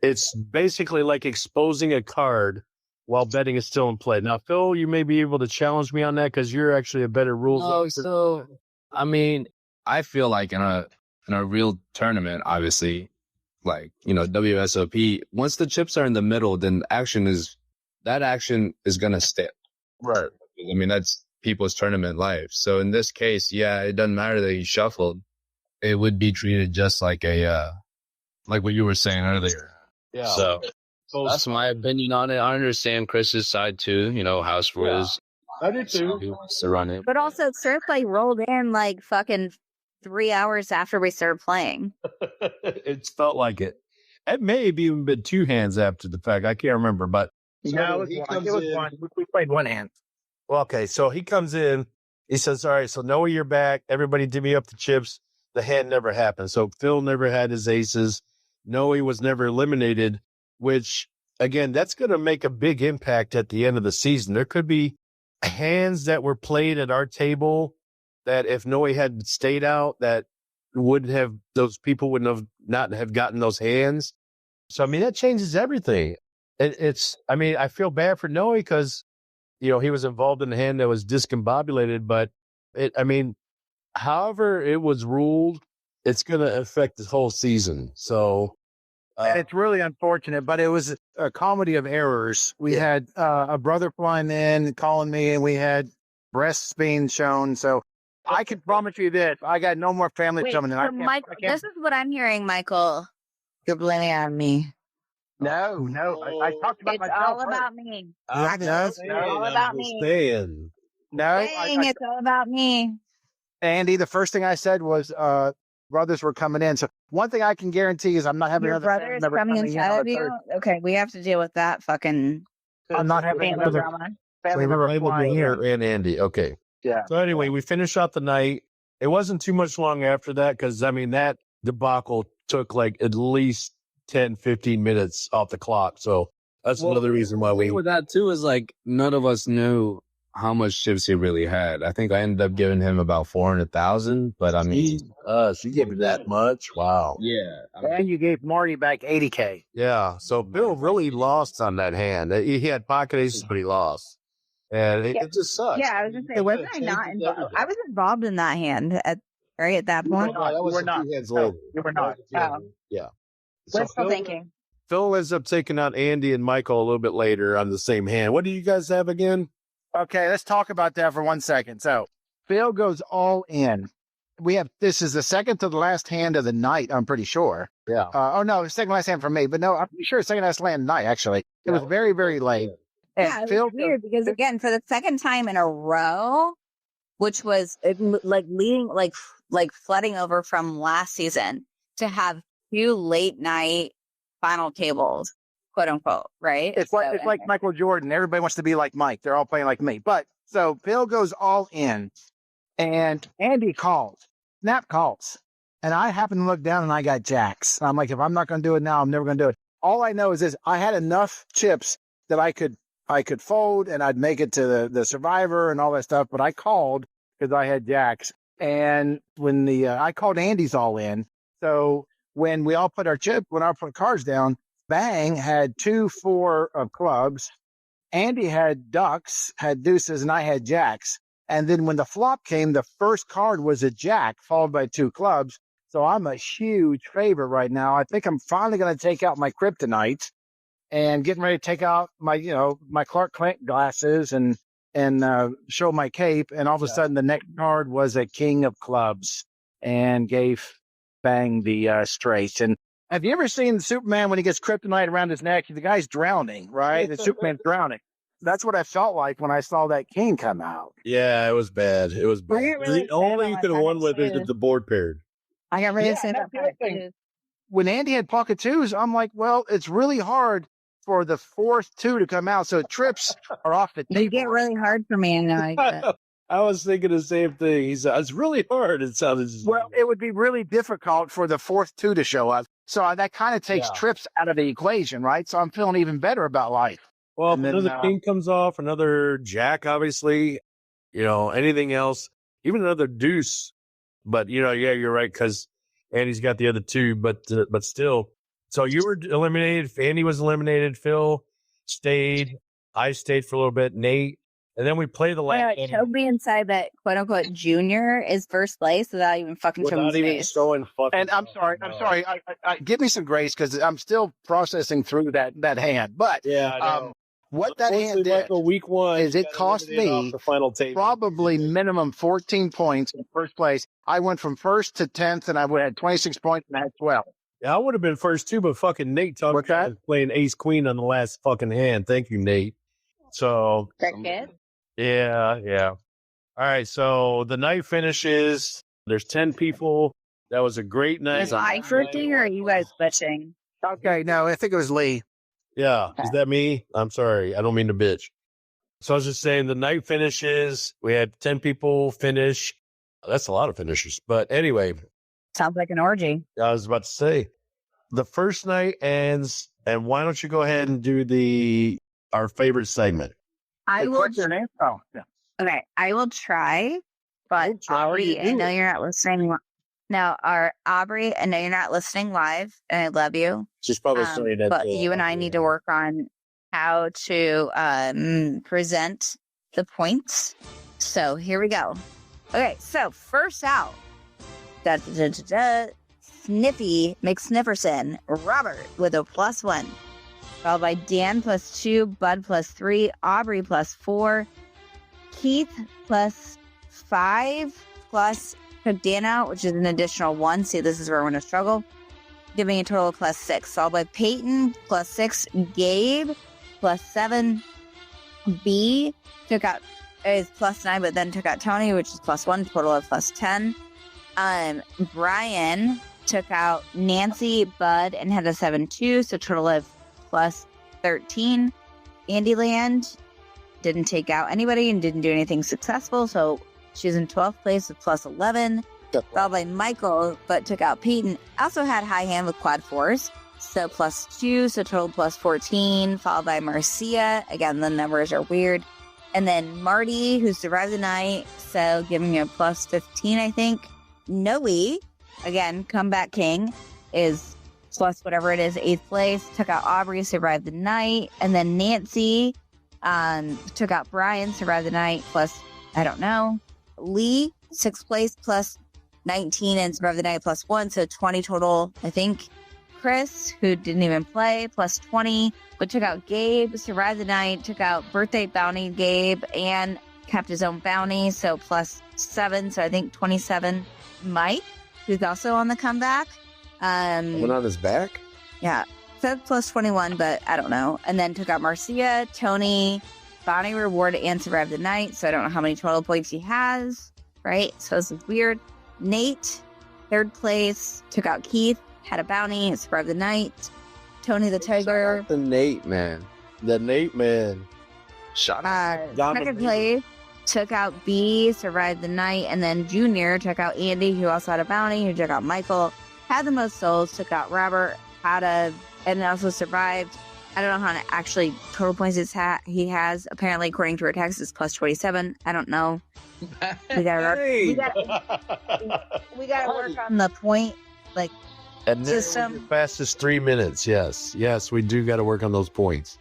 it's basically like exposing a card while betting is still in play. Now, Phil, you may be able to challenge me on that because you're actually a better rules. Oh, so I mean, I feel like in a real tournament, obviously, like WSOP, once the chips are in the middle, then action is gonna stay. Right. I mean, that's people's tournament life. So in this case, yeah, it doesn't matter that he shuffled. It would be treated just like like what you were saying earlier. Yeah. So that's my opinion on it. I understand Chris's side too. House rules. I do too. He wants to run it. But also, Surf like rolled in like fucking 3 hours after we started playing. It felt like it. It may have even been 2 hands after the fact. I can't remember, but No, it was one. We played one hand. well, okay. So he comes in. He says, "All right, so Noah, you're back. Everybody, divvy up the chips." The hand never happened. So Phil never had his aces. Noah was never eliminated. Which again, that's going to make a big impact at the end of the season. There could be hands that were played at our table that if Noe had stayed out, that those people wouldn't have not have gotten those hands. So, I mean, that changes everything. I mean, I feel bad for Noe because, he was involved in a hand that was discombobulated, but I mean, however it was ruled, it's going to affect the whole season. So, and it's really unfortunate, but it was a comedy of errors. We had a brother flying in, calling me, and we had breasts being shown. So I can promise you this: I got no more family Wait, coming in. so Michael, this is what I'm hearing, Michael. You're blaming it on me. No, I talked about It's myself. all first. about me. It's all about me. Saying. No, Dang, it's all about me. Andy, the first thing I said was brothers were coming in. So one thing I can guarantee is I'm not having Your another brother family is member coming coming in inside on of the you? third. Okay, we have to deal with that fucking I'm not having family another drama. family member flying Here in. and Andy. Okay. Yeah. So anyway, we finished out the night. It wasn't too much long after that because, I mean, that debacle took like at least 10, 15 minutes off the clock. So that's another reason why we... With that too is like none of us knew how much chips he really had. I think I ended up giving him about 400,000, but I mean, you gave me that much? Wow. yeah. And you gave Marty back $80K. Yeah. So Bill really lost on that hand. He had pocket aces, but he lost. And it just sucks. Yeah, I was gonna say, wasn't I not involved? I was involved in that hand at that point. That was You were a not. few hands No, later. you were not. Yeah. We're still thinking. Phil ends up taking out Andy and Michael a little bit later on the same hand. What do you guys have again? Okay, let's talk about that for 1 second. So Phil goes all in. This is the second to the last hand of the night, I'm pretty sure. Yeah. Oh no, second to last hand for me, but no, I'm pretty sure it's second to last hand of the night, actually. It was very, very late. And Yeah, it Phil was weird because again, for the second time in a row, which was like leading, like flooding over from last season, to have 2 late night final tables, quote unquote, right? It's like Michael Jordan. Everybody wants to be like Mike. They're all playing like me. But so Phil goes all in, and Andy calls, Snap calls, and I happen to look down and I got jacks. I'm like, if I'm not going to do it now, I'm never going to do it. All I know is this: I had enough chips that I could fold and I'd make it to the survivor and all that stuff. But I called because I had jacks, and when I called Andy's all in. So when we all put our cards down, Bang had 2 4 of clubs. Andy had ducks, had deuces, and I had jacks. And then when the flop came, the first card was a jack, followed by 2 clubs. So I'm a huge favorite right now. I think I'm finally going to take out my kryptonite and getting ready to take out my, my Clark Kent glasses and show my cape. And all of a sudden, the next card was a king of clubs and gave Bang the straight. And have you ever seen Superman when he gets kryptonite around his neck? The guy's drowning, right? The Superman's drowning. That's what I felt like when I saw that king come out. Yeah, it was bad. It was bad. really The only sad you on could have that won with is too. if the board paired. I got really Yeah, sad that's about the other that thing. too. When Andy had pocket twos, I'm like, well, it's really hard for the fourth 2 to come out. So trips are off the They table. get really hard for me, and I was thinking the same thing. He said, it's really hard. It sounded Well, it would be really difficult for the fourth 2 to show up. So that kind of takes trips out of the equation, right? So I'm feeling even better about life. well, if and then, another king comes off, another jack, obviously, anything else, even another deuce. But, yeah, you're right, because Andy's got the other 2, but still. So you were eliminated. Andy was eliminated. Phil stayed. I stayed for a little bit. Nate. And then we play the last. it choked me inside that quote unquote junior is first place without even fucking showing Without his even face. showing fucking. And I'm sorry. I give me some grace because I'm still processing through that hand. But Yeah, I know. what that hand did Michael, week 1 is it got cost eliminated me off the final table. probably minimum 14 points in first place. I went from first to 10th, and I had 26 points, and I had 12. Yeah, I would have been first too, but fucking Nate talked What's that? about playing ace queen on the last fucking hand. Thank you, Nate. So Cricket. yeah. All right, so the night finishes. There's 10 people. That was a great night. Is I drifting or are you guys bitching? Okay, no, I think it was Lee. Yeah, is that me? I'm sorry, I don't mean to bitch. So I was just saying, the night finishes. We had 10 people finish. That's a lot of finishers, but anyway. Sounds like an orgy. I was about to say, the first night ends, and why don't you go ahead and do our favorite segment? I will. What's your name? Oh, yeah. Okay, I will try, but Don't try, Ari, you I do know it. you're not listening. Now, our Aubrey, I know you're not listening live, and I love you. She's probably saying that. But you and I need to work on how to present the points. So here we go. Okay, so first out, Sniffy McSnifferson, Robert with a +1, followed by Dan +2, Bud +3, Aubrey +4, Keith +5, plus Dana, which is an additional 1. See, this is where we're going to struggle. Giving a total of +6. Followed by Peyton +6, Gabe +7, B is +9, but then took out Tony, which is +1, total of +10. Brian took out Nancy, Bud, and had a 7-2, so total of +13. Andyland didn't take out anybody and didn't do anything successful, so she's in 12th place with +11. Followed by Michael, but took out Peyton. Also had high hand with quad 4s, so +2, so total +14. Followed by Marcia. Again, the numbers are weird. And then Marty, who survived the night, so giving you a +15, I think. Noe, again, comeback king, is plus whatever it is, 8th place. Took out Aubrey, survived the night. And then Nancy took out Brian, survived the night, plus, I don't know. Lee, 6th place, +19, and survived the night, +1, so 20 total, I think. Chris, who didn't even play, +20, but took out Gabe, survived the night, took out birthday bounty Gabe, and kept his own bounty, so +7, so I think 27. Mike, who's also on the comeback. Went on his back? Yeah, said +21, but I don't know. And then took out Marcia, Tony, bounty reward, and survived the night, so I don't know how many total points he has, right? So this is weird. Nate, 3rd place, took out Keith, had a bounty, survived the night. Tony the Tiger. The Nate man. Shot out. 2nd place, took out B, survived the night. And then Junior took out Andy, who also had a bounty, who took out Michael, had the most souls, took out Robert, and also survived. I don't know how to actually total points he has. Apparently, according to our text, it's +27. I don't know. We gotta work on the point And system. Fastest 3 minutes. Yes, we do got to work on those points.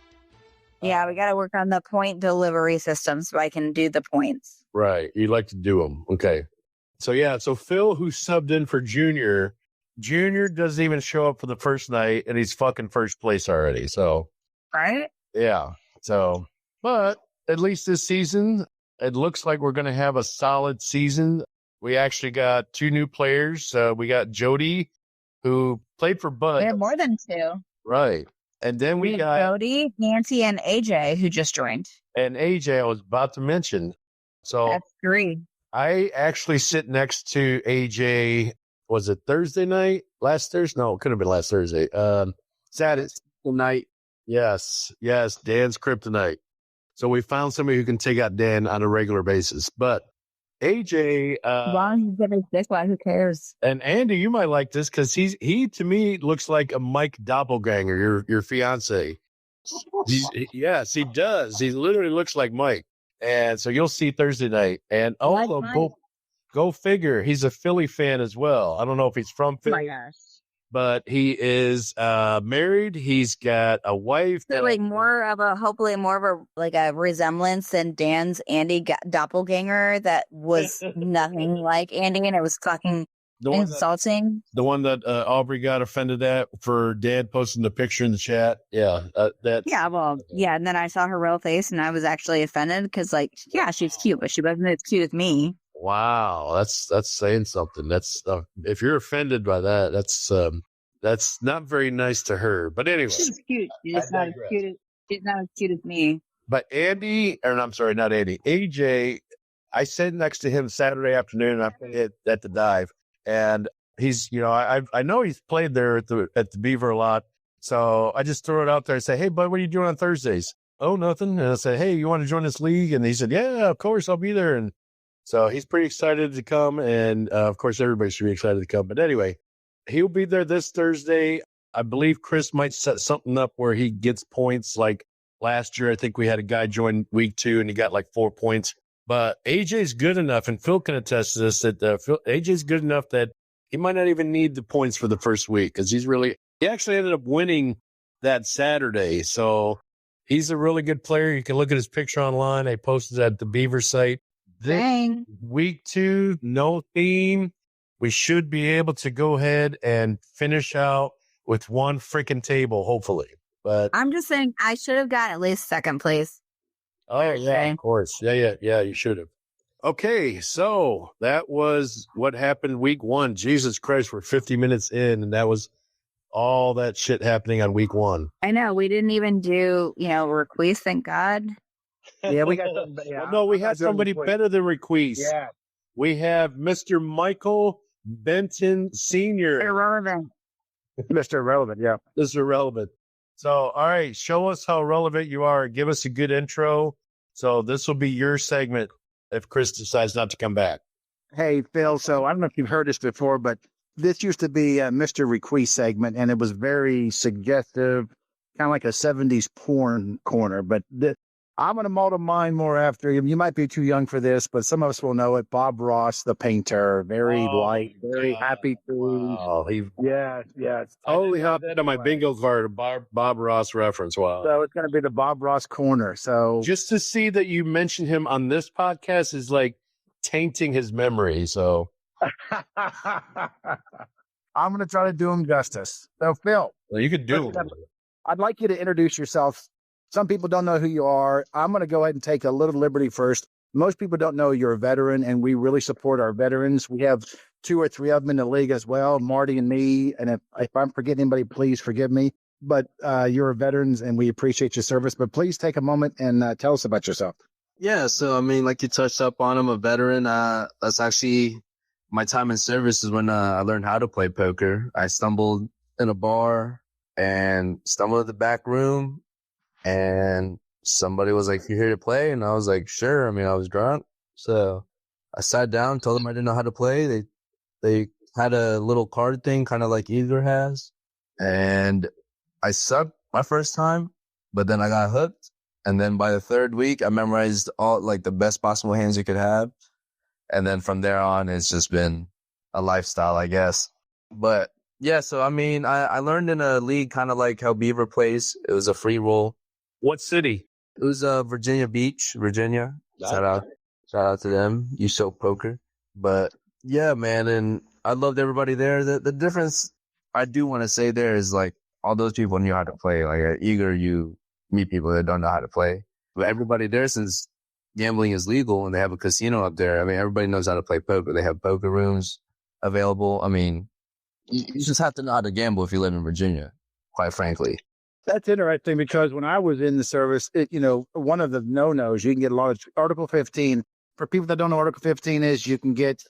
Yeah, we got to work on the point delivery system so I can do the points. Right. You like to do them. Okay. So Phil, who subbed in for Junior doesn't even show up for the first night, and he's fucking first place already. So, Right? yeah. So, but at least this season, it looks like we're going to have a solid season. We actually got 2 new players. We got Jody, who played for Bud. We have more than 2. Right. And then we have got Jody, Nancy, and AJ, who just joined. and AJ, I was about to mention. So That's 3. I actually sit next to AJ. Was it Thursday night? Last Thursday? No, it could have been last Thursday. Saturday night. Yes. Dan's kryptonite. So we found somebody who can take out Dan on a regular basis. But AJ, As long as he's getting sick, who cares? and Andy, you might like this because he to me looks like a Mike doppelganger, your fiance. Yes, he does. He literally looks like Mike. And so you'll see Thursday night. And go figure, he's a Philly fan as well. I don't know if he's from Oh my Philly, gosh. but he is married. He's got a wife. So hopefully more of a resemblance than Dan's Andy doppelganger that was nothing like Andy, and it was fucking insulting. The one that Aubrey got offended at for Dad posting the picture in the chat. Yeah, And then I saw her real face, and I was actually offended because, she's cute, but she wasn't as cute as me. Wow, that's saying something. That's if you're offended by that, that's not very nice to her. But anyway, She's cute. She's not as cute as me. But Andy, or I'm sorry, not Andy, AJ. I sat next to him Saturday afternoon. I played at the dive, and he's, I know he's played there at the Beaver a lot. So I just threw it out there and say, "Hey, bud, what are you doing on Thursdays?" "Oh, nothing." And I said, "Hey, you want to join this league?" And he said, "Yeah, of course, I'll be there." And so he's pretty excited to come. And of course, everybody should be excited to come. But anyway, he'll be there this Thursday. I believe Chris might set something up where he gets points. Like last year, I think we had a guy join week 2 and he got 4 points. But AJ's good enough, and Phil can attest to this, that AJ's good enough that he might not even need the points for the first week because he actually ended up winning that Saturday. So he's a really good player. You can look at his picture online. I posted at the Beaver site. Dang. Week 2, no theme. We should be able to go ahead and finish out with one freaking table, hopefully. But I'm just saying I should have got at least second place. oh yeah, of course. Yeah, you should have. Okay, so that was what happened week 1. Jesus Christ, we're 50 minutes in, and that was all that shit happening on week 1. I know we didn't even do, Requeese, thank God. Yeah, we got some. Well, no, we had somebody better than Requeese. Yeah. We have Mr. Michael Benton Sr. Irrelevant. Mr. Relevant. Yeah. This is irrelevant. So, all right, show us how relevant you are. Give us a good intro. So this will be your segment if Chris decides not to come back. Hey, Phil. So I don't know if you've heard this before, but this used to be a Mr. Requeese segment, and it was very suggestive, kind of like a 70s porn corner. But I'm going to mold mine more after you. You might be too young for this, but some of us will know it. Bob Ross, the painter, very light, very happy to. Oh, Yeah. totally have that on my bingo card, a Bob Ross reference. Wow. So it's going to be the Bob Ross corner. So Just to see that you mention him on this podcast is like tainting his memory. So I'm going to try to do him justice. So, Phil, well, you could do it. I'd like you to introduce yourself. Some people don't know who you are. I'm going to go ahead and take a little liberty first. Most people don't know you're a veteran, and we really support our veterans. We have 2 or 3 of them in the league as well, Marty and me. And if I'm forgetting anybody, please forgive me. But you're a veterans, and we appreciate your service. But please take a moment and tell us about yourself. Yeah, so I mean, like you touched up on, I'm a veteran. That's actually my time in service is when I learned how to play poker. I stumbled in a bar and stumbled in the back room, and somebody was like, "You're here to play?" And I was like, "Sure." I mean, I was drunk, so I sat down, told them I didn't know how to play. They had a little card thing, kind of like Igor has, and I sucked my first time, but then I got hooked. And then by the 3rd week, I memorized all like the best possible hands you could have. And then from there on, it's just been a lifestyle, I guess. But yeah, so I mean, I learned in a league kind of like how Beaver plays. It was a free roll. What city? It was Virginia Beach, Virginia. Shout out to them. You show poker. But yeah, man, and I loved everybody there. The difference I do want to say there is like all those people knew how to play. Like at Eager, you meet people that don't know how to play. But everybody there, since gambling is legal and they have a casino up there, I mean, everybody knows how to play poker. They have poker rooms available. I mean, you just have to know how to gamble if you live in Virginia, quite frankly. That's interesting because when I was in the service, one of the no-nos, you can get a lot of Article 15. For people that don't know what Article 15 is, you can get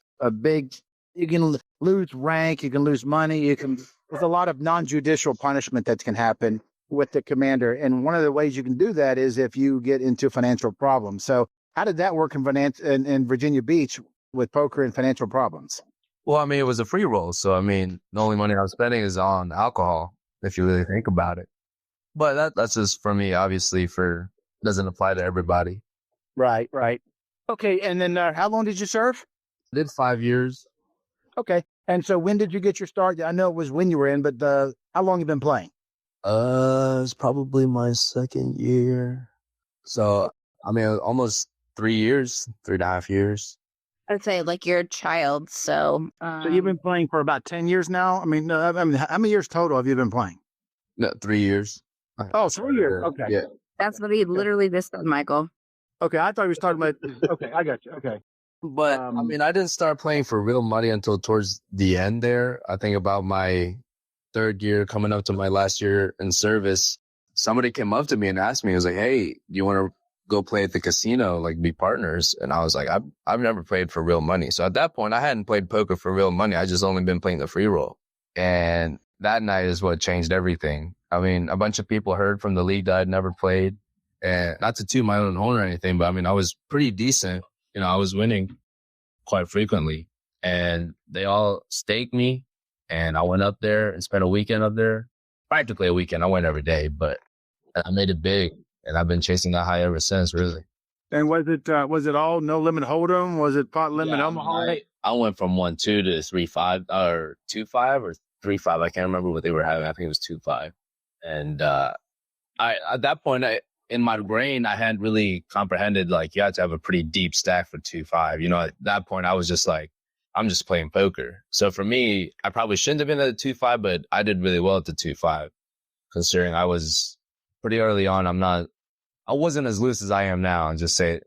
you can lose rank, you can lose money, there's a lot of non-judicial punishment that can happen with the commander. And one of the ways you can do that is if you get into financial problems. So how did that work in Virginia Beach with poker and financial problems? Well, I mean, it was a free roll. So, I mean, the only money I was spending is on alcohol, if you really think about it. But that's just for me, obviously, doesn't apply to everybody. Right. Okay. And then how long did you serve? I did 5 years. Okay. And so when did you get your start? I know it was when you were in, but how long have you been playing? It's probably my 2nd year. So, I mean, almost 3 years, 3.5 years. I'd say like you're a child. So, So you've been playing for about 10 years now? I mean, how many years total have you been playing? No, 3 years. Oh, 3 years. Okay. Yeah. that's what he literally just said, Michael. Okay. I thought he was talking about, okay. I got you. Okay. But, I mean, I didn't start playing for real money until towards the end there. I think about my 3rd year, coming up to my last year in service, somebody came up to me and asked me, he was like, "Hey, do you want to go play at the casino, like be partners?" And I was like, I've never played for real money. So at that point, I hadn't played poker for real money. I just only been playing the free roll. And that night is what changed everything. I mean, a bunch of people heard from the league that I'd never played. And not to toot my own horn or anything, but I mean, I was pretty decent. I was winning quite frequently. And they all staked me. And I went up there and spent a weekend up there, practically a weekend. I went every day, but I made it big. And I've been chasing that high ever since, really. And was it all no limit hold'em? Was it pot limit Omaha? I went from 1-2 to 3-5 or 2-5 or 3-5. I can't remember what they were having. I think it was 2-5. And I at that point, in my brain, I hadn't really comprehended like you had to have a pretty deep stack for 2-5. You know, at that point, I was just like, I'm just playing poker. So for me, I probably shouldn't have been at the 2-5, but I did really well at the 2-5, considering I was pretty early on. I wasn't as loose as I am now, and just say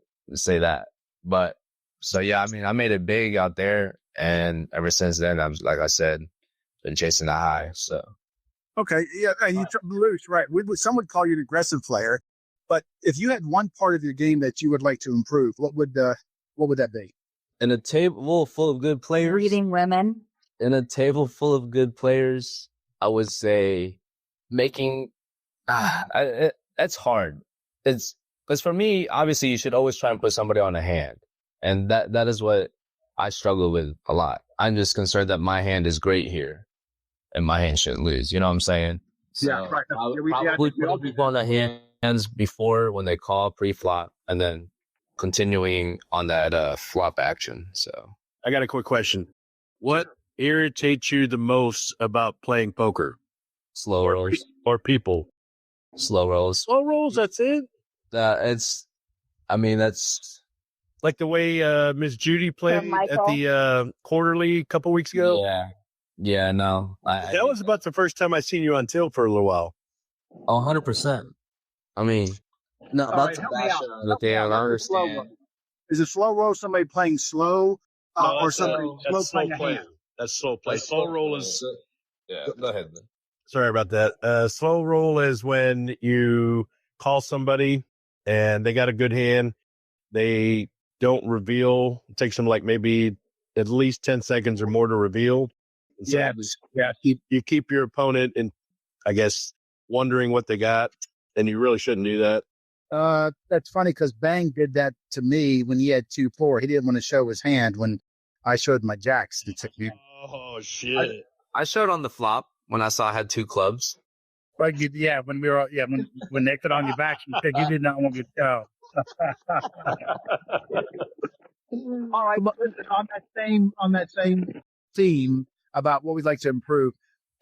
that. But so yeah, I mean, I made it big out there, and ever since then, I'm like I said, been chasing the high. So Okay, yeah, and you loose, right? Some would call you an aggressive player, but if you had one part of your game that you would like to improve, what would that be? in a table full of good players, Reading women. in a table full of good players, I would say making. That's hard. It's because for me, obviously, you should always try and put somebody on a hand, and that is what I struggle with a lot. I'm just concerned that my hand is great here, and my hand shouldn't lose. You know what I'm saying? Yeah, right. I would Yeah, probably we all put do people on the hands before when they call pre-flop, and then continuing on that flop action. So I got a quick question. What irritates you the most about playing poker? slow rolls, Or people? slow rolls. Slow rolls, that's it? That's Like the way Miss Judy played at Michael. the quarterly a couple weeks ago? yeah. No, That was about the first time I seen you on tilt for a little while. 100%. I mean, no, All that's right, the help me bad out. shit of the Help me game. out. I What's a slow understand. roll? Is a slow roll somebody playing slow, or somebody slow playing a hand? That's slow play. Slow roll is... Yeah, go ahead. Sorry about that. Slow roll is when you call somebody and they got a good hand. They don't reveal. It takes them like maybe at least 10 seconds or more to reveal. And so you keep your opponent in, I guess, wondering what they got, and you really shouldn't do that. That's funny because Bang did that to me when he had 2-4. He didn't want to show his hand when I showed my jacks. Oh, shit. I showed on the flop when I saw I had 2 clubs. But when we were, when they put on your back, you said you did not want to go. All right, but listen, on that same theme about what we'd like to improve,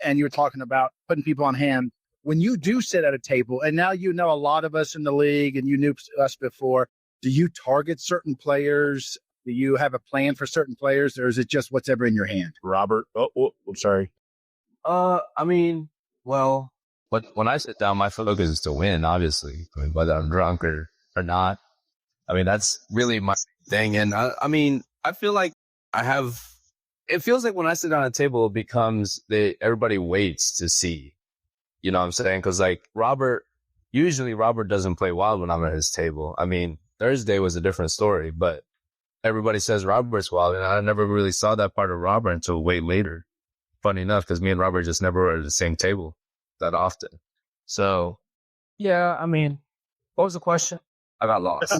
and you were talking about putting people on hand. When you do sit at a table, and now you know a lot of us in the league, and you knew us before, do you target certain players? Do you have a plan for certain players, or is it just whatever in your hand? Robert. Oh, I'm sorry. I mean, well, but when I sit down, my focus is to win, obviously. I mean, whether I'm drunk or not. I mean, that's really my thing. And I mean, I feel like it feels like when I sit down at a table, it becomes everybody waits to see, you know what I'm saying? Cause like usually Robert doesn't play wild when I'm at his table. I mean, Thursday was a different story, but everybody says Robert's wild. And I never really saw that part of Robert until way later. Funny enough, because me and Robert just never were at the same table that often. So, yeah, I mean, what was the question? I got lost.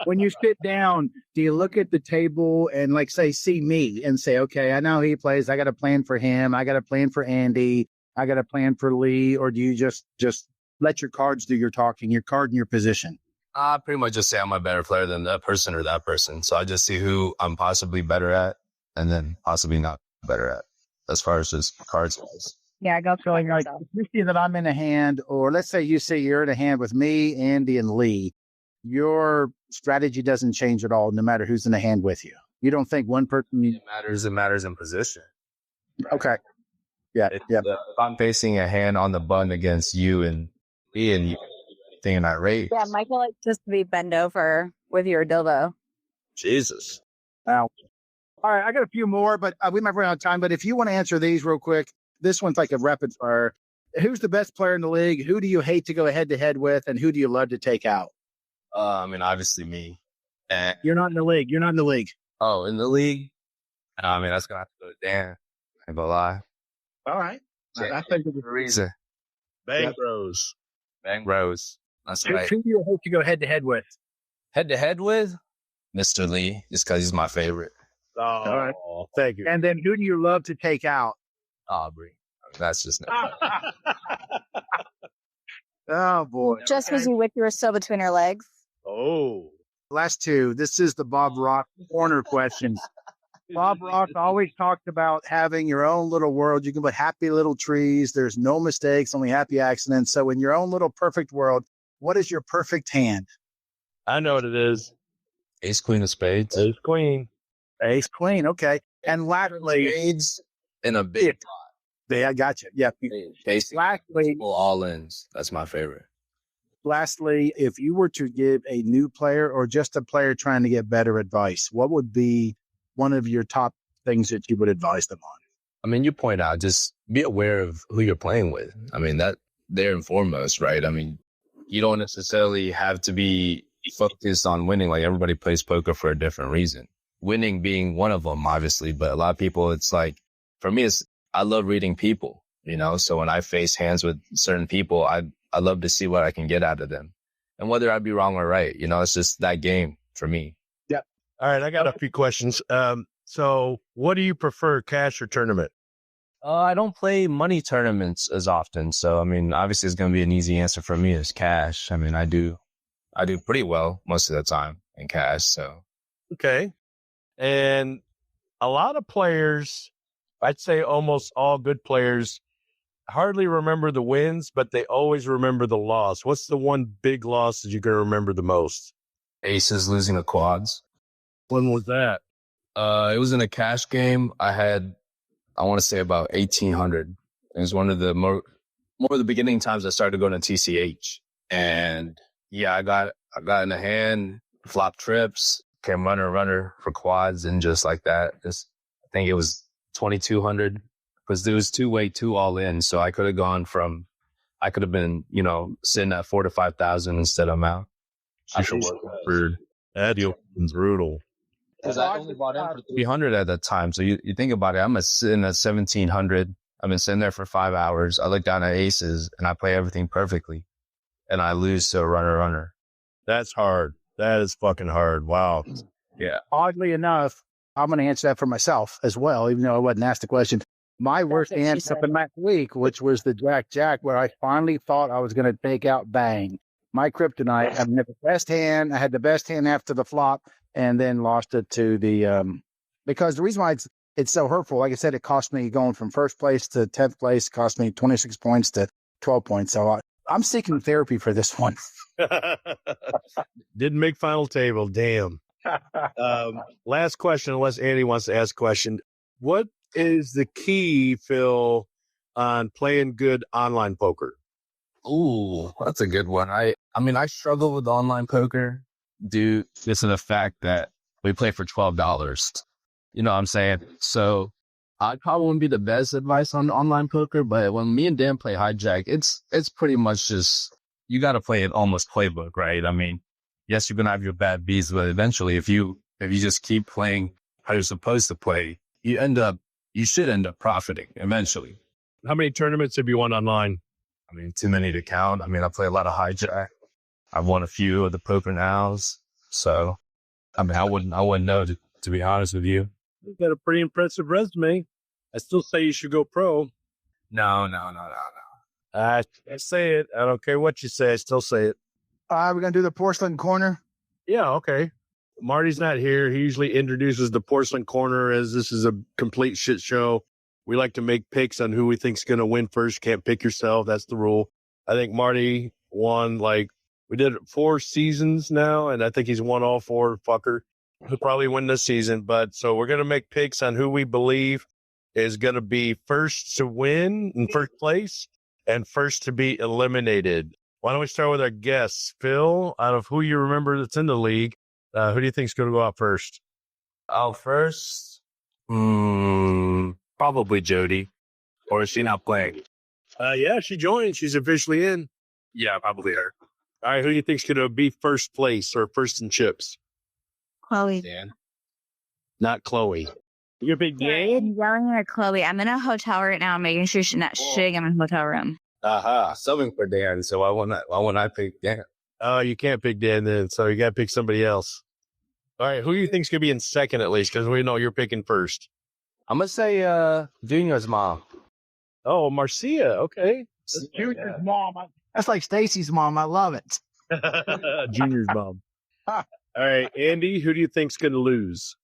When you sit down, do you look at the table and like say, see me and say, okay, I know he plays. I got a plan for him. I got a plan for Andi. I got a plan for Lee. Or do you just let your cards do your talking, your card and your position? I pretty much just say I'm a better player than that person or that person. So I just see who I'm possibly better at and then possibly not better at as far as just cards wise. Yeah, go So like, if you see that I'm in a hand, or let's say you say you're in a hand with me, Andi, and Lee, your strategy doesn't change at all, no matter who's in a hand with you. You don't think one person... It matters in position. Okay. Yeah. If I'm facing a hand on the button against you and me and you thinking I raise. Yeah, Michael likes just to be bent over with your dildo. Jesus. Wow. All right, I got a few more, but we might run out of time. But if you want to answer these real quick, this one's like a rapid fire. Who's the best player in the league? Who do you hate to go head to head with? And who do you love to take out? I mean, obviously me. And, You're not in the league. You're not in the league. oh, in the league? I mean, that's going to have to go to Dan. I ain't gonna lie. All right. I think there's a reason. Bang Bros. Bang Bros. That's Who right. do you hope to go head to head with? Head to head with Mr. Lee, just because he's my favorite. Oh, All right. Thank you. And then who do you love to take out? Aubrey. That's just Oh, boy. Just because you whip your still between her legs. Oh. Last two. This is the Bob Rock corner question. Bob Rock always talked about having your own little world. You can put happy little trees. There's no mistakes, only happy accidents. So in your own little perfect world, what is your perfect hand? I know what it is. Ace queen of spades. Ace queen. Ace queen. Okay. And lastly, Spades in a big yeah, I got you. Yeah. basically Lastly, all ins. That's my favorite. lastly, if you were to give a new player or just a player trying to get better advice, what would be one of your top things that you would advise them on? I mean, you point out, just be aware of who you're playing with. I mean, that there and foremost, right? I mean, you don't necessarily have to be focused on winning. Like, everybody plays poker for a different reason. Winning being one of them, obviously, but a lot of people, it's like, for me, I love reading people, you know? So when I face hands with certain people, I love to see what I can get out of them. And whether I'd be wrong or right, you know, it's just that game for me. All right, I got a few questions. So what do you prefer, cash or tournament? I don't play money tournaments as often. So, I mean, obviously it's going to be an easy answer for me is cash. I mean, I do pretty well most of the time in cash. So, Okay. And a lot of players, I'd say almost all good players, hardly remember the wins, but they always remember the loss. What's the one big loss that you're going to remember the most? aces losing the quads. When was that? It was in a cash game. I want to say about 1,800. It was one of the more of the beginning times I started going to TCH. And yeah, I got in a hand, flop trips, came runner for quads, and just like that. I think it was 2,200 because there was two-way, two all in. So I could have been, you know, sitting at 4,000 to 5,000 instead of out. I should work for That deal was brutal. because I only bought in for 300 at that time. So you think about it, I'm sitting at 1,700. I've been sitting there for 5 hours. I look down at aces and I play everything perfectly, and I lose to a runner. That's hard. That is fucking hard. Wow. Yeah. Oddly enough, I'm going to answer that for myself as well, even though I wasn't asked the question. My worst hand happened last week, which was the Jack, where I finally thought I was going to take out bang. My kryptonite. I had the best hand. I had the best hand after the flop, and then lost it to the because the reason why it's so hurtful, like I said, it cost me going from first place to 10th place, cost me 26 points to 12 points. So I'm seeking therapy for this one. Didn't make final table. Damn. Last question, unless Andy wants to ask a question. What is the key, Phil, on playing good online poker? Ooh, that's a good one. I mean, I struggle with online poker due to the fact that we play for $12. You know what I'm saying? So I probably wouldn't be the best advice on online poker, but when me and Dan play hijack, it's pretty much just, you got to play it almost playbook, right? I mean, yes, you're going to have your bad beats, but eventually if you just keep playing how you're supposed to play, you should end up profiting eventually. How many tournaments have you won online? I mean, too many to count. I mean, I play a lot of hijack. I've won a few of the poker nows. So, I mean, I wouldn't know to be honest with you. You've got a pretty impressive resume. I still say you should go pro. No. I say it. I don't care what you say. I still say it. We're going to do the porcelain corner. Yeah, okay. Marty's not here. He usually introduces the porcelain corner as this is a complete shit show. We like to make picks on who we think's going to win first. Can't pick yourself. That's the rule. I think Marty won, we did 4 seasons now, and I think he's won all 4, fucker. He'll probably win this season. But so we're going to make picks on who we believe is going to be first to win in first place and first to be eliminated. Why don't we start with our guests? Phil, out of who you remember that's in the league, who do you think's going to go out first? Out first? Probably Jody. Or is she not playing? Yeah, she joined. She's officially in. Yeah, probably her. All right, who do you think's going to be first place or first in chips? Chloe. Dan? Not Chloe. You're a big Sorry, I'm yelling at Chloe. I'm in a hotel right now, making sure she's not shitting in my hotel room. Aha, subbing for Dan, so why wouldn't I pick Dan? Oh, you can't pick Dan then, so you got to pick somebody else. All right, who do you think's going to be in second at least? Because we know you're picking first. I'm going to say Junior's mom. Oh, Marcia. Okay. Junior's mom. That's like Stacy's mom. I love it. Junior's mom. All right, Andy, who do you think's going to lose?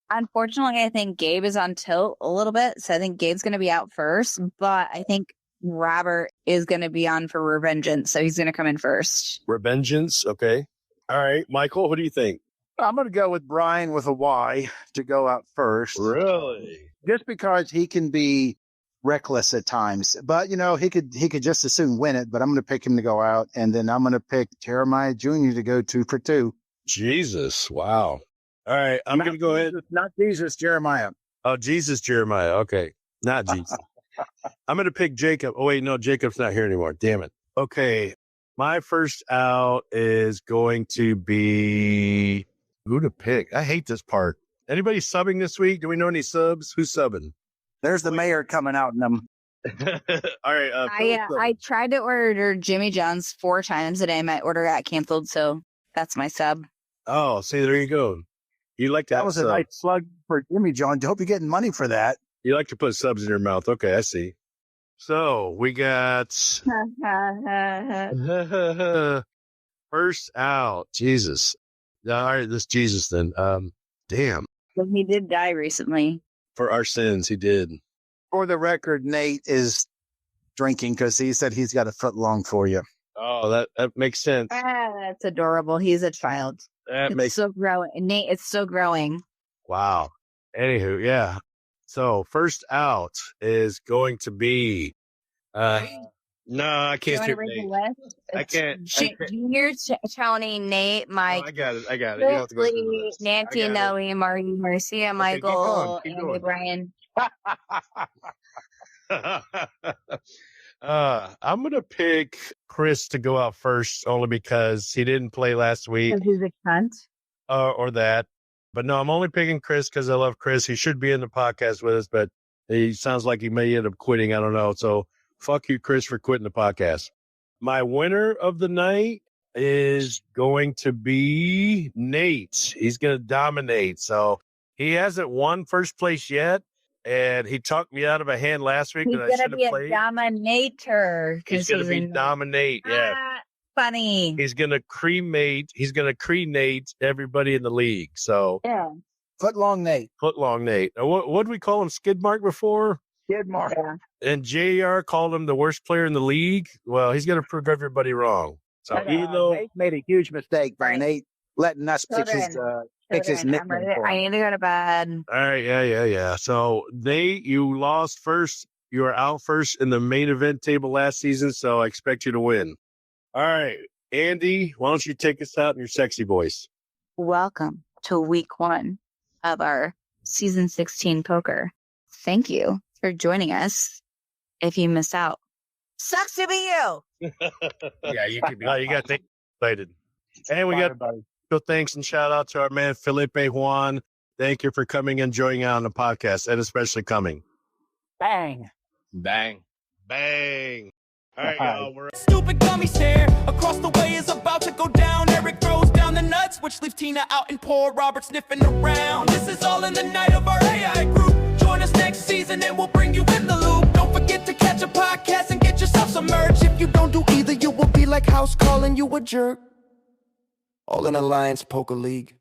Unfortunately, I think Gabe is on tilt a little bit. So I think Gabe's going to be out first. But I think Robert is going to be on for Revengeance. So he's going to come in first. Revengeance. Okay. All right. Michael, what do you think? I'm going to go with Brian with a Y to go out first. Really? Just because he can be reckless at times. But, he could just as soon win it. But I'm going to pick him to go out. And then I'm going to pick Jeremiah Jr. to go 2 for 2. Jesus. Wow. All right. I'm going to go ahead. Not Jesus, Jeremiah. Oh, Jesus, Jeremiah. Okay. Not Jesus. I'm going to pick Jacob. Oh, wait. No, Jacob's not here anymore. Damn it. Okay. My first out is going to be who to pick. I hate this part. Anybody subbing this week? Do we know any subs? Who's subbing? There's the mayor coming out in them. All right. I tried to order Jimmy John's 4 times a day. My order got canceled. So that's my sub. Oh, see, there you go. You like to That was a nice slug for Jimmy John. Hope you're getting money for that. You like to put subs in your mouth. Okay, I see. So we got first out. Jesus. All right, this Jesus then. Damn. He did die recently. For our sins, he did. For the record, Nate is drinking because he said he's got a foot long for you. Oh, that makes sense. That's adorable. He's a child. It's so growing. Nate, it's still growing. Wow. Anywho, yeah. So first out is going to be no, I can't do Nate. I can't. Junior's Tony, Nate, Mike. I got it. You don't have to go through the list. Nancy, Noe, Marty, Marcia, Michael, keep and going. Brian. I'm going to pick Chris to go out first only because he didn't play last week. Because he's a cunt. Or that. But no, I'm only picking Chris because I love Chris. He should be in the podcast with us, but he sounds like he may end up quitting. I don't know. So fuck you, Chris, for quitting the podcast. My winner of the night is going to be Nate. He's going to dominate. So he hasn't won first place yet. And he talked me out of a hand last week. He's that I going should to be have a played. dominator. He's going to be dominate. Yeah. Funny. He's going to cremate. He's going to cremate everybody in the league. So Yeah. Foot long Nate. What did we call him? Skid Mark before? Skid Mark. Yeah. And JR called him the worst player in the league. Well, he's going to prove everybody wrong. So even though Nate made a huge mistake by Nate letting us pick his nickname for I him. need to go to bed. all right, yeah. So Nate, you lost first. You were out first in the main event table last season, so I expect you to win. All right, Andi, why don't you take us out in your sexy voice? Welcome to week 1 of our season 16 poker. Thank you for joining us. If you missed out, sucks to be you. Yeah, you could be. You got to excited. And we got thanks and shout out to our man Felipe Juan. Thank you for coming and joining out on the podcast, and especially coming. Bang. Bang. Bang. All right, y'all. We're Stupid gummy stare across the way is about to go down. Eric throws down the nuts, which leaves Tina out and poor Robert sniffing around. This is all in the night of our AI group. Join us next season and we'll bring you in the loop. Don't forget to catch a podcast and get yourself submerged. If you don't do either, you will be like House calling you a jerk. All in Alliance Poker League.